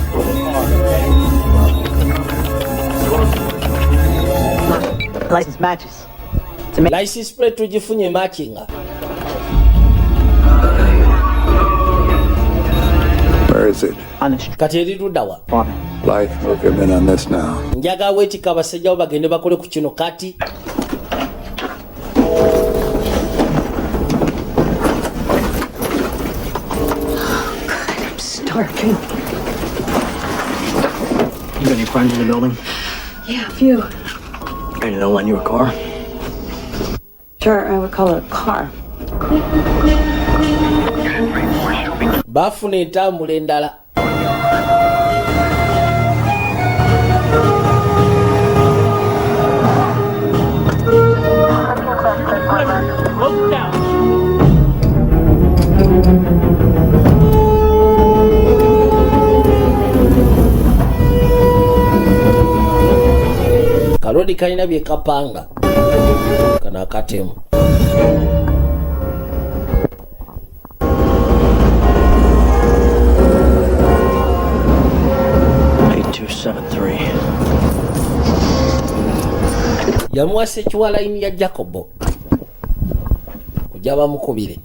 License matches. License plate tugifunye matchinga. Where is it? Kati eri luddawa. Life will come in on this now. Njaga weetika abasajjawo bagende bakole ku kino kati. I'm starving. You got any friends in the building? Yeah, a few. Ready to lend you a car? Sure, I would call it a car. Bafuna entambula endala. Look down. Kalodi kalina bye kapanga. Kana akatemu. Yamuwasa ekiwalaini ya Jacobo kujja bamukubire.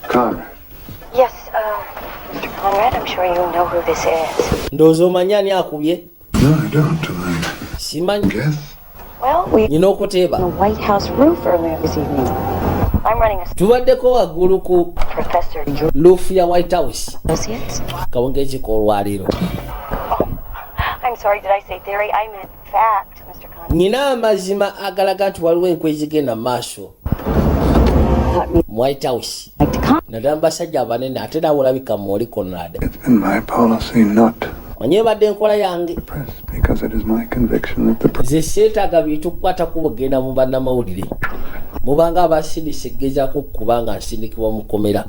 Conrad. Yes, Mr. Conrad, I'm sure you know who this is. Ndowooza omanyi ani akubye? No, I don't. Simanyi. Well, we Nina okuteeba. on the White House roof earlier this evening. I'm running a Tubaddeko waggulu ku Professor roof ya White House. Associates. Kawungeziko olwaliro. I'm sorry, did I say theory? I meant fact, Mr. Conrad. Nina amazima agalaga nti waliwo enkwe ezigenda maaso mu White House. Naddala mu basajja abanene ate naawe olabika mwoli Conrad. It's been my policy not Manyi ebadde enkola yange. because it is my conviction that the Ze seetaaga bintu kukwatako bugenda mu bannamawulire. Mubanga abasindise gezaako kubanga nsindikibwa mu kkomera.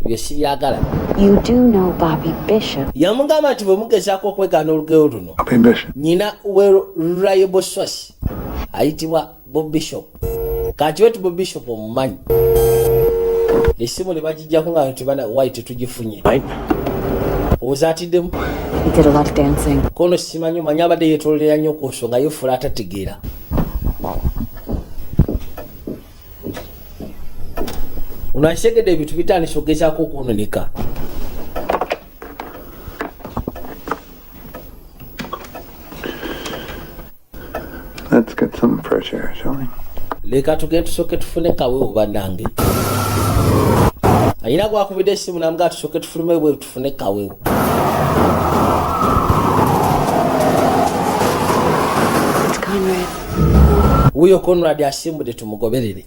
Ebyo sibyagala. You do know Bobby Bishop. Yamugamba nti bwe mugezaako okwegaana olugero luno. Nnyina we reliable source ayitibwa Bob Bishop. Kakiwe ti Bob Bishop omumanyi. Essimu ne bagijjako nga tibana White tugifunye. Ozatiddemu. We did a lot of dancing. Kono simanyi manyi abadde yeetoolera nnyo ku nsonga y'effula atategeera. Ono asegedde ebintu bitandise okugezaako okwononeka. Let's get some fresh air, shall we? Leka tugende tusooke tufune kaweewo bannange. Ayina gwakubidde essimu namugaa tusooke tufulume bwe tufune kaweewo. Wuyo Conrad asimbudde tumugoberere.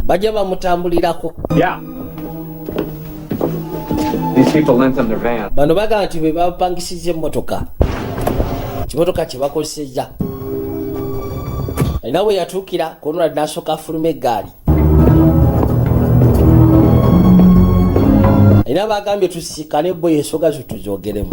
Bajja bamutambulirako. Yeah. These people lent them their van. Bano bagamba nti be bapangisiza emmotoka. Kimotoka kye bakozesezza. Alina we yatuukira Conrad n'asooka afuluma eggaali. Alina bagambye tusiikane bo ensonga zo tuzoogeremu.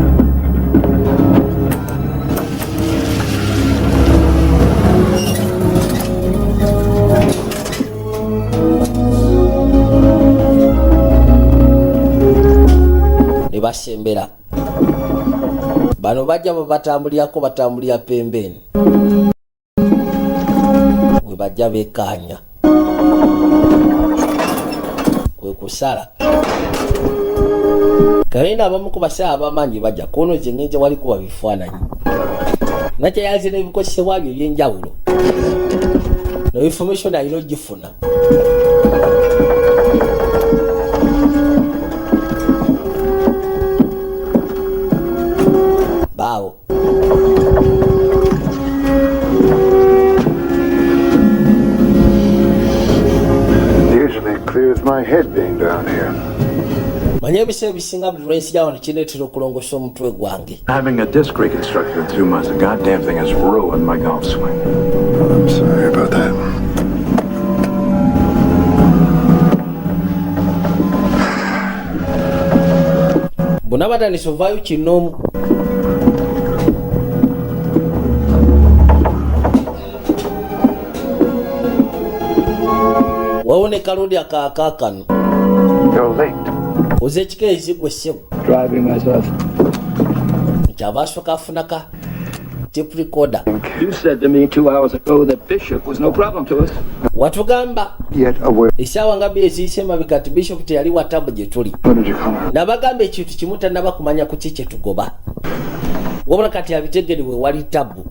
Ne basembera. Bano bajja babatambulirako batambulira pembeni. We bajja beekaanya. Kwe kusala. Kalinda abamu ku basawo abamanyi bajja kono kyengenja wali kuba bifaananyi. Nakyayanze n'ebikozesebwa byo eby'enjawulo. No information ayina ogifuna. Baawo. Usually clears my head being down here. Manye ebiseera ebisinga buli lwensijawo nekineetera okulongosa omutwe gwange. Having a disc reconstructed in 2 months, the goddamn thing has ruined my golf swing. I'm sorry about that. Bonna batandise ovaayo kinoomu. Wawo ne kalodi akaakaakano. Oze ekika ezigwe ssebo. Driving myself. Kyava asooka afunaka tape recorder. You said to me 2 hours ago that Bishop was no problem to us. Watugamba Yet aware. Esawa nga byeziyise mabega ati Bishop teyali wa tabu gye tuli. Nabagamba ekintu kimu tannaba kumanya ku kiki tugoba. Wabula kati abitegerewe wali tabu.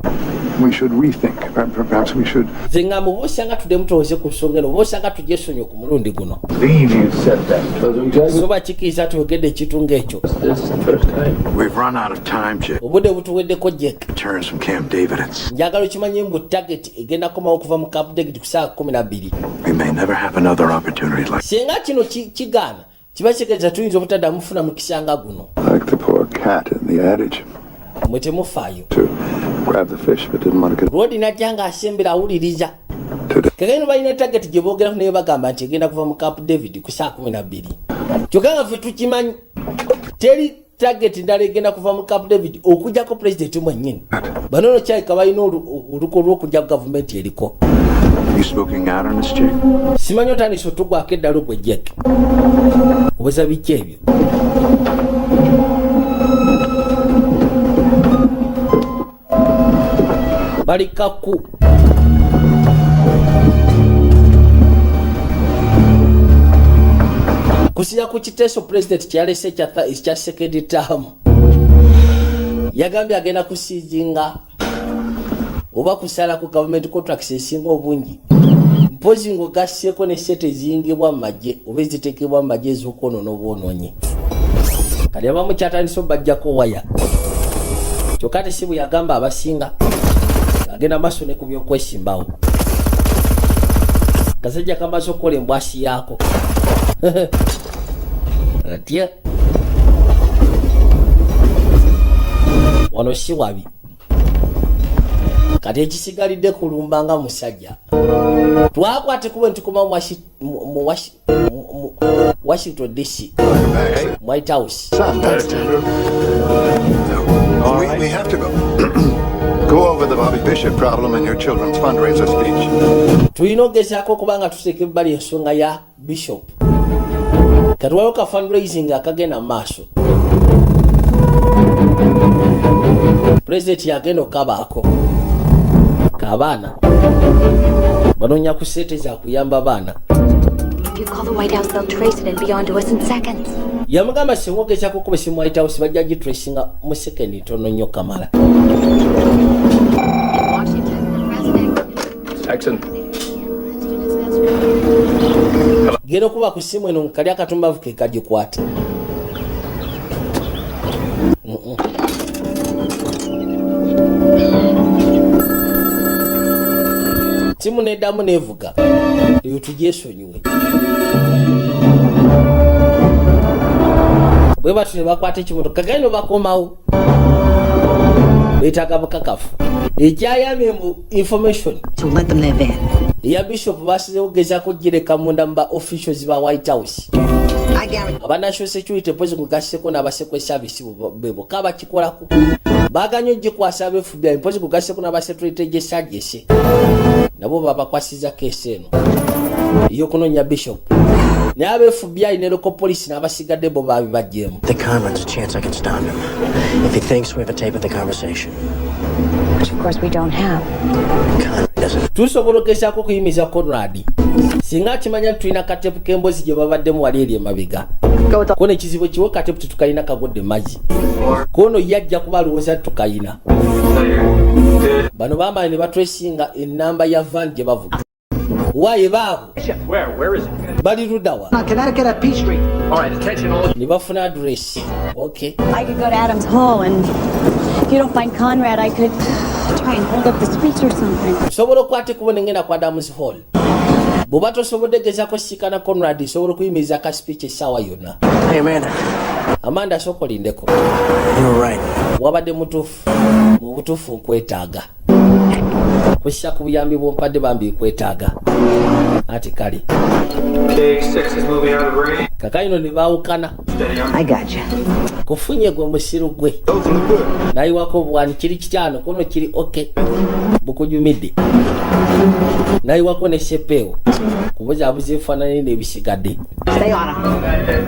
We should rethink. Perhaps we should. Zenga mubosanga tudemu tuweze ku nsonga eno bosanga tujesonye ku mulundi guno. You said that. Soba kikiriza tuyogedde ekitunga ekyo. We've run out of time, Jack. Obudde butuweddeko Jack. Returns from Camp David. Njagala okimanye mbu target egenda komawo okuva mu Camp David ku ssaawa 12. We may never have another opportunity like. Singa kino kigaana kiba kitegeeza tuyinza obutaddamu mufuna mukisa nga guno. Like the poor cat in the adage. Mwe temufaayo. To grab the fish but didn't want to get. Rodi najja nga asembera awuliriza. Kageno balina target gye boogerako naye bagamba nti egenda kuva mu Camp David ku ssaawa 12. Kyokka nga ffe tukimanyi teri target ndala egenda kuva mu Camp David okujjako president mwennyini. Bano kyayika balina oluko lw'okujja gavumenti eriko. You smoking out on us, Jack? Simanyi otandise otugwako eddalo gwe Jack. Obweza biki ebyo? Balikaku. Kusinya ku kiteeso president kyalese ekya second term. Yagambye agenda kusiizinga oba kusala ku government contracts esinga obungi. Mpozi ng'ogasseko ne sente eziyingibwa mu magye oba eziteekebwa mu magye ez'okwonoona obwonoonyi. Kali abamu kyatandise obajjako waya. Kyokka ate si bwe yagamba abasinga. Agenda maaso ne ku by'okwesimbawo. Kasajja kamaze okukola embwasi yaako. Atya. Wano si wabi. Kati ekisigalidde kulumba nga musajja. Twakwate kuba ntukuma mu Washington DC. White House. We have to go over the Bobby Bishop problem and your children's fundraiser speech. Tulina okugezaako okuba nga tuteeka ebbali ensonga ya Bishop. Kati waliwo ka fundraising akagenda mu maaso. President yagenda okabaako. Kabaana. Banoonya ku ssente za kuyamba baana. If you call the White House, they'll trace it and be on to us in seconds. Yamugamba singogezaako kuba si mu White House bajja gitracinga mu sekendi ntono nnyo kamala. Genda okuba ku ssimu eno nkali akatumbavu ke kagikwate. Simu neddamu nevuga eyo tugyesonyiwe. Bwe batu ne bakwata ekimotoka kagano bakomawo. Beetaaga bukakafu. Ekyayamye mu information to let them live in. Ya Bishop basizewo gezaako gireka munda mu ba officials ba White House. Aba National Security Police kugaseko n'abaseko service bebo kaba kikolako. Baganyo gikwasa abe FBI police kugaseko n'abasecurity gesagese. Nabo babakwasiza kesi eno. Iyo kunonya Bishop. Nabe FBI ne local police n'abasigadde bo babibajjemu. The Conrad's a chance I can stop him. If he thinks we have a tape of the conversation. Which of course we don't have. Conrad doesn't. Tusobola okugezaako kuyimiza Conrad. Singa kimanya tulina katepu k'embozi gye babaddemu wali eri emabega. Kone ekizibu kiwe katepu tetukalina kagodde mazzi. Kono yajja kuba alowooza tukayina. Bano bambala ne batwesinga ennamba ya van gye bavuga. Why baabo? Where is it? Bali Rudawa. Connecticut at P Street. All right, attention all. Ne bafuna address. Okay. I could go to Adams Hall, and if you don't find Conrad, I could try and hold up the speech or something. Sobola okwate kubona ngenda kwa Adams Hall. Bw'oba tosobodde gezaako sikana Conrad sobola okuyimiriza ka speech essaawa yonna. Hey, Amanda. Amanda sooka olindeko. You're right. Wabadde mutuufu. Mu butuufu nkwetaaga. Kussa ku buyambi bw'ompadde bambi nkwetaaga. Ati kale. K6 is moving out of range. Kakayino ne baawukana. I got you. Kufunye gwe musiru gwe. Nayiwako bwani kiri kitano kono kiri okay. Bukujumidde. naye wako ne shepewo kubuza abuze fanane nebisigadde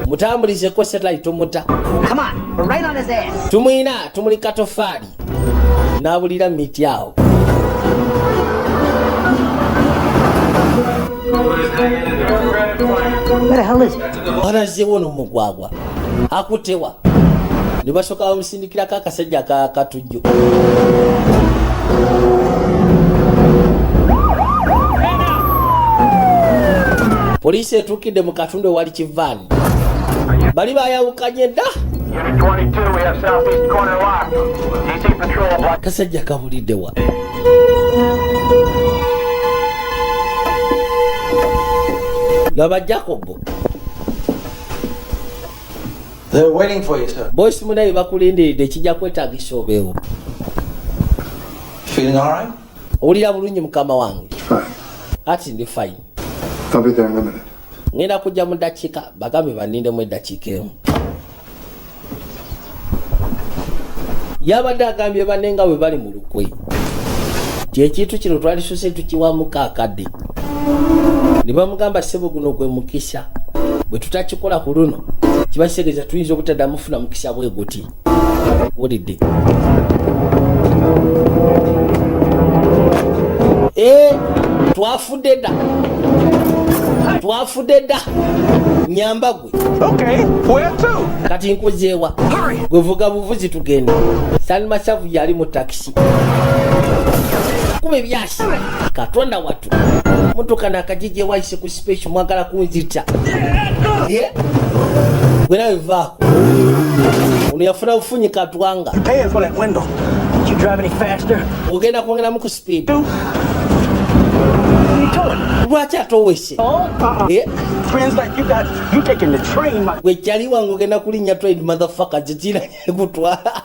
mutambulize ko satellite muta. Come on, we're right on his ass. Tumuli katofali nabulira miti awo. Where the hell is he? Wanazewo n'omugwagwa akutewa ne basooka bamusindikirako akasajja akatujjo. Poliisi etuukidde mu katundu ewali kivaani bali bayawukanye dda. Kasajja kabuliddewa. Laba Jacobo. They're waiting for you, sir. Boys munaye bakulindiridde kijja kwetaagisa obeewo. Feeling all right? Owulira bulungi mukama wange? Ati ndi fine. I'll be there in a minute. Ngenda kujja mu ddakiika bagambe banindemu eddakiika emu. Yabadde agambye banne nga bwe bali mu lukwe. Ekintu kino twalisuse tukiwamuka akadde. Ne bamugamba ssebo guno gwe mukisa. Bwe tutakikola ku luno kibaseegeza tuyinza obutaddamu mufuna mukisa bwe guti. Wulidde? Twafudde dda. Nyamba gwe. Okay, where to? Kati nkuzeewa. Gwe vuga buvuzi tugende. Salma Savu yali mu taxi. Kume byasi. Katonda watu. Motoka nakajije waise ku special mwagala kunzita. Gwe nawe vaako. Unayafuna bufunyi katwanga. Paying for that window. Did you drive any faster? Ogenda kwongera mu ku speed. Lwaki atowese? Friends like you taking the train. Gwe kyali wange ogenda kulinnya train motherfucker jitira kutwala.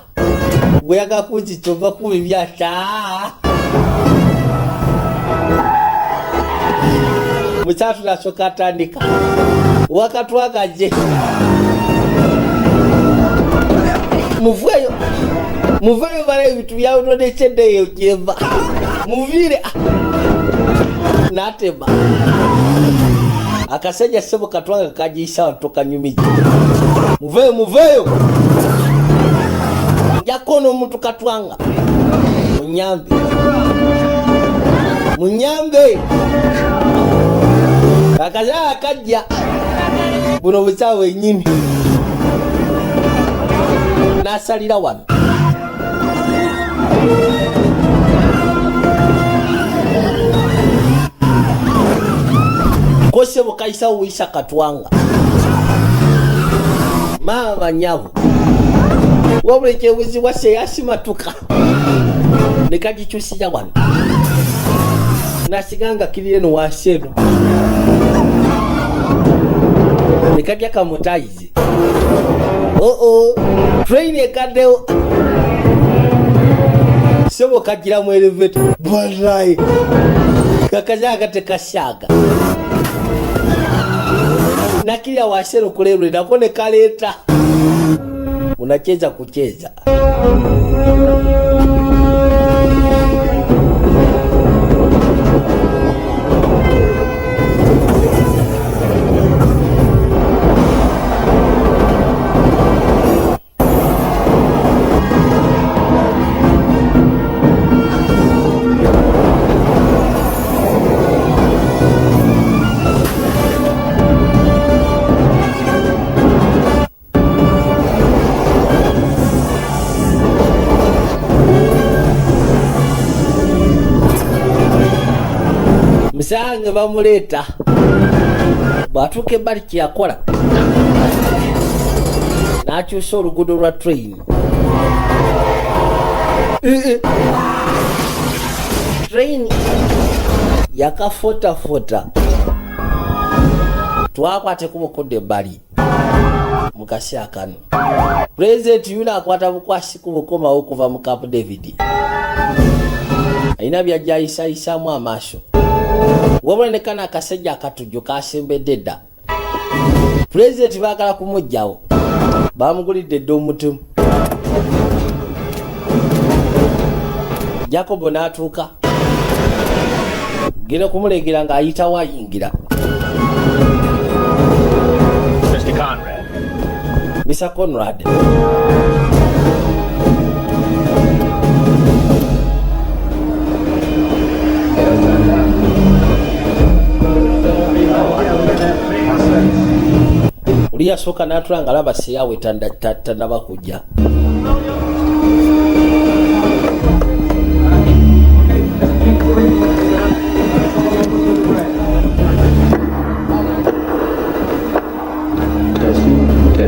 Gwe yaga kuzitova ku byasha. Muchatu nashoka atandika. Wakatwakaje. Muveyo bana ibitu byawe nodechende yo jeva. Muvire. Natema. Akasajja ssebo katwanga kajisa watoka nyumiji. Muveyo. Jakono mtu katwanga. Munyambe. Akaza akajja. Buno busawe nyini. Nasalira wano. Kose bukaisa uisa katwanga. Mama nyavu. Wabule chebuzi wase yasimatuka. Nekagichusija wano. Nasiganga kirieno waseno. Nekajya kamutaize. Train ekadeo. Sebo kagira mu elevator. Bwarai. Kakajaga tekashaga. Nakilia wasero kulebwe nakone kaleta. Unacheza kucheza. Musange bamuleta. Bwatuuka ebbali kyeyakola. N'akyusa oluguudo lwa train. Train yakafota. Twakwate kubukudde ebbali. Mukasi akano. President yuna akwata bukwasi kubukoma okuva mu Camp David. Ayina byajjayisayisamu amaaso. Wabonekana akasajja akatujju kasembedde dda. President baagala kumugjawo. Bamugulidde dda omutumu. Jacobo n'atuuka. genda kumulegera ng'ayita wayingira. Mr. Conrad. Mr. Conrad. Uli yasooka n'atula nga laba seyawe tannaba kujja.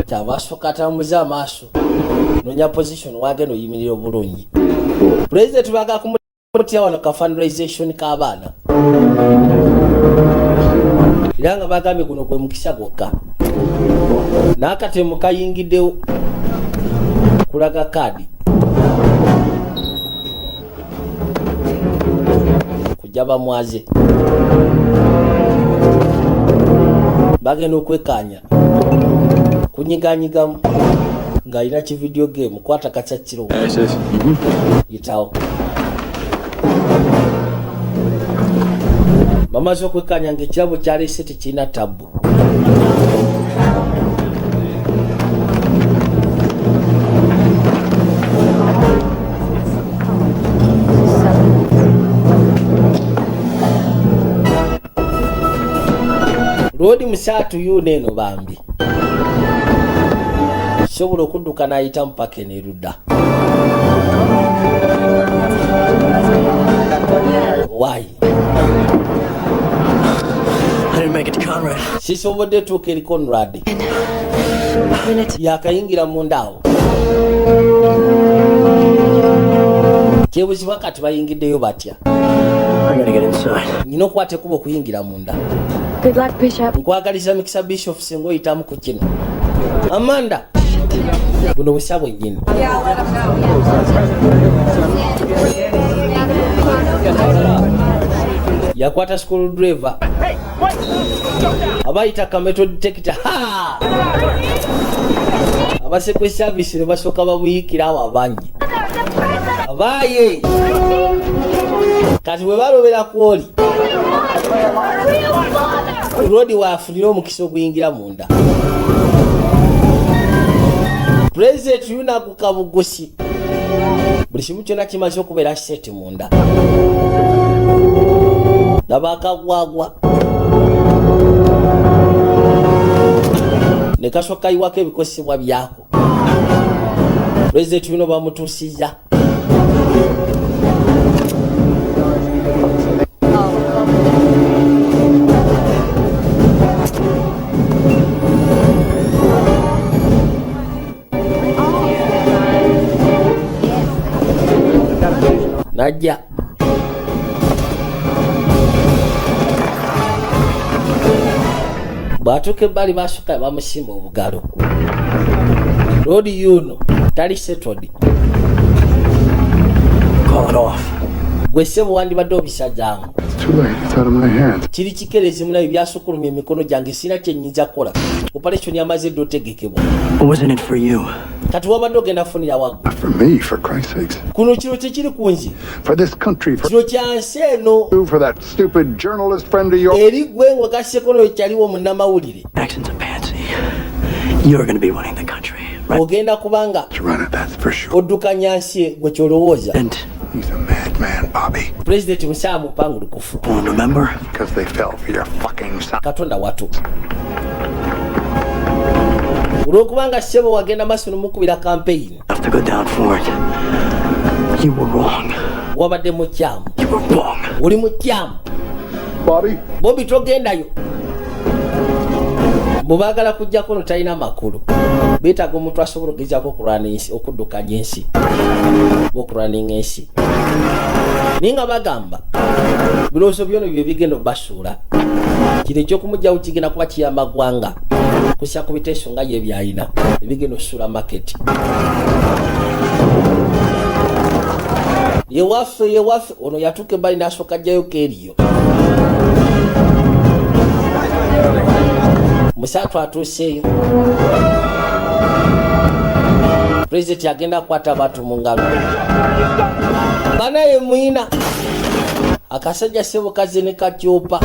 Kyava asooka atambuza amaaso noonya position wagenda oyimirira obulungi. Pulezidenti baga kumutya wano ka fundraisation k'abaana era nga bagambye guno gwe mukisa gwokka. N'akatemu kayingiddewo kulaga kaadi kujja bamwaze bagenda okwekkaanya kunyiganyigamu ng'alina ki video game kwata kacakkiro yitawo bamaze okwekkaanya ng'ekirabo kyaleese tekirina tabbu. Roadi musaatu yuno eno bambi sobola okudduka n'ayita mpaka enerudda. Why? I didn't make it to Conrad. Sisobodde tuuka eri Conrad. Yakayingira munda awo. Kyebuzibwa kati bayingiddeyo batya. I gotta get inside. Nina okukwata ekkubo okuyingira munda. Good luck, Bishop. Nkwagaliza mikisa Bishop singa oyitamu ku kino. Amanda. Buno busa bwennyini. Yakwata school driver. Abayita ka metal detector. Abasekwe service ne basooka babuyikira awo abangi. Abaye. Kati bwe balobera kwoli. Roadi waafunira omukisa oguyingira munda. President yuna kukabugosi. Buli kimu kyonna kimaze okubeera sete munda. Laba akagwagwa. Ne kasooka yiwako ebikosebwa byako. President yuno bamutuusiza. Najja bwatuuka ebbali basooka bamusimba obugalo. Roadi yuno tali settled. Call it off. Gwe ssebo wandibadde obisajjangu. Too late. It's out of my hands. Kiri kikeerezi munayo byasukulumya emikono gyange sina kye nnyinza kukola. Operation yamaze dde otegekebwa. Wasn't it for you? Kati wabadde ogenda funira waggu. For me, for Christ's sakes. Kuno kino tekiri ku nze. For this country. For kino kya nsi eno. For that stupid journalist friend of yours. Eri gwe ng'ogasseko n'ekyaliwo munnamawulire. Action's a pansy. You're going to be running the country. Right? Ogenda kubanga. That's for sure. Oddukanya nsi gwe kyolowooza. And he's a madman, Bobby. President Musaamu pangulukufu. Remember? Because they fell for your fucking son. Katonda watu. Olwokubanga ssebo wagenda maaso n'omukubira campaign. Have to go down for it. You were wrong. Wabadde mukyamu. You were wrong. Oli mukyamu. Bobby togendayo. Bw'obaagala kujjako no talina makulu. Beetaaga omuntu asobola okugezaako okulwana ensi, okuddukanya ensi. Okulwaninga ensi. Naye nga bagamba birowoozo byono bye bigenda obbasuula. Kino eky'okumugyawo kigenda kuba kiyamba ggwanga. Kussa ku biteeso nga ye byalina ebigenda osuula maketi. Yewaffe ono yatuuka ebbali n'asooka ajjayo keeriyo. Musaatu atuuseeyo. President agenda kukwata abantu mu ngalo. Banaye mwina akasajja sebo kaze ne kachopa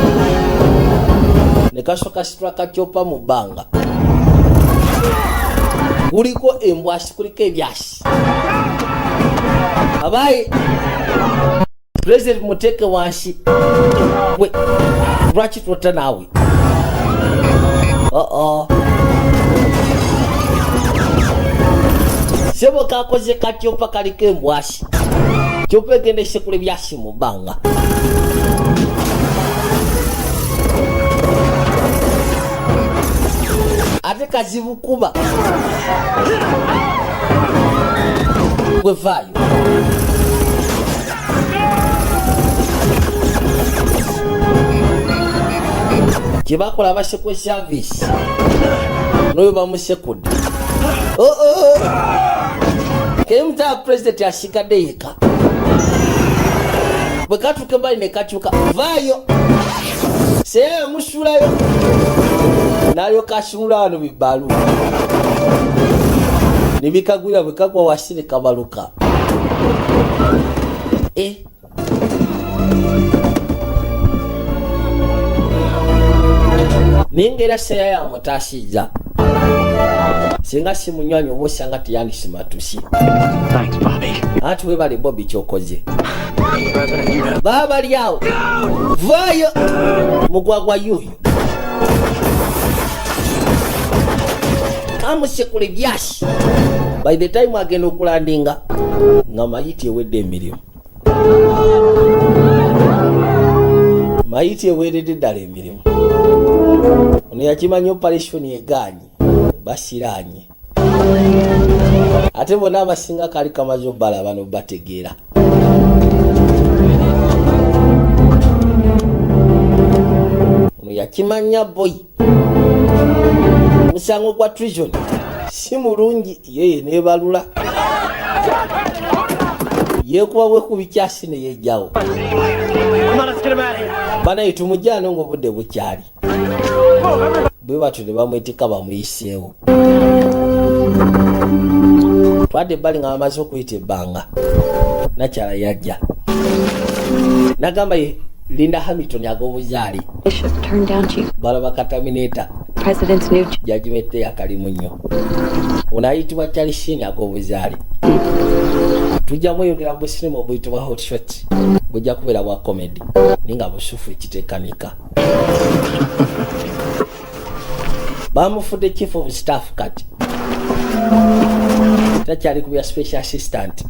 ne kasoka sitwa kachopa mu bbanga kuliko embwasi kuliko ebyasi abaye President muteke wansi we lwaki twota naawe sebo kakoze kachopa kaliko embwasi chopa egenda esekula ebyasi mu bbanga ate kazibu kuba gwevaayo kyebakola abasekwe service noyo bamusekudde kemutaa president asigadde yeka bwe katuuke bali ne kakyuka vaayo seya musulayo nayo kasula wano bibalu nibikagwira bwe kagwa wasi ne kabaluka ningera seya ya mutasija singa simunywanyi oba osanga teyandisimatusi Thanks, Bobby. ati webale Bobby kyokoze baba lyawo vaayo mugwagwa yuyo amusekula ebyasi by the time agenda okulandinga nga mayiti ewedde emirimu mayiti eweredde ddala emirimu ono yakimanya operation egaanyi basiranye ate bonna abasinga kali kamaze obbala bano bategeera ono yakimanya boy musango gwa treason si mulungi yeye nebalula yekuba bwe kubikyasi neyejjawo bana itumujjano ng'obudde bukyali bwe batu ne bamwetika bamuyiseewo twadde ebbali nga bamaze okuyita ebbanga nakyala yajja nagamba ye Linda Hamilton ag'obuzaali balaba katamineta jajimette yakalimu nnyo ono ayitibwa Charles ag'obuzaali tujja mweyongera mu sinema obuyitibwa hot shot bujja kubeera bwa comedy ninga busufu ekiteekanika bamufudde chief of staff kati takyali kubya special assistant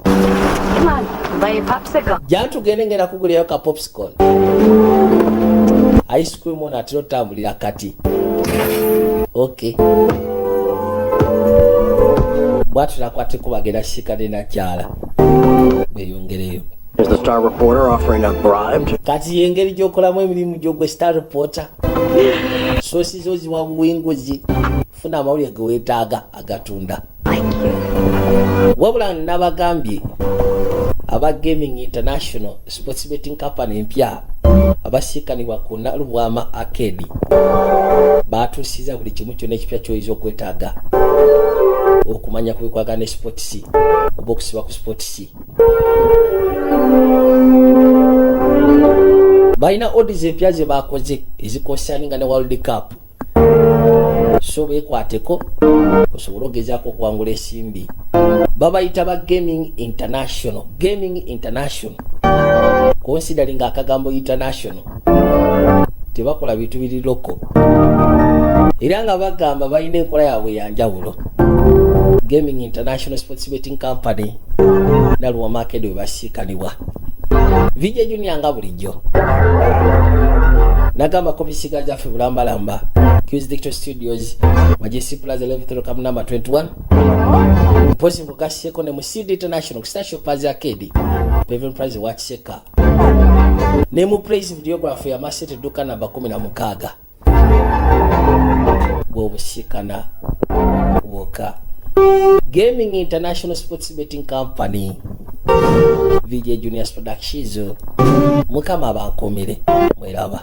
jantugende ngenda kugulirayo ka popsicle ice cream ono atera otambulira kati okay bwatulakwateko bagenda sikane nakyala beyongereyo. Is the Star Reporter offering a bribe? Kati yengeri gyokolamu emirimu gyogwe Star Reporter sosi zo ziwa buwinguzi funa amawulire geweetaaga agatunda wabula nabagambye aba Gaming International Sports Betting Company empya abasiikanibwa ku Nalubwama Arcade batuusiza buli kimu kyonna ekipya kyoyinza okwetaaga okumanya ku bikwagana ne sports oba okusiba ku sports. Baina odds empya ze bakoze ezikosaninga ne World Cup so bekwateko osobola ogezaako okuwangula esimbi babayita ba Gaming International considering akagambo international tebakola bintu biri loko era nga bagamba balina enkola yaabwe yanjawulo. Gaming International Sports Betting Company Nalubwama Arcade we basiikanibwa Vijay Junior nga bulijjo nagamba komisiga zaffe bulambalamba Q's Digital Studios Majestic Plaza 11 Cam number 21 mpozi mukaseko ne mu CD International Star Shoppers Arcade Pavilion Prize watch seka ne mu Praise Videography ya Masete duka namba 16 bwobusikana woka. Gaming International Sports Betting Company Vijay Junior's Productions mukama bakomere mweraba.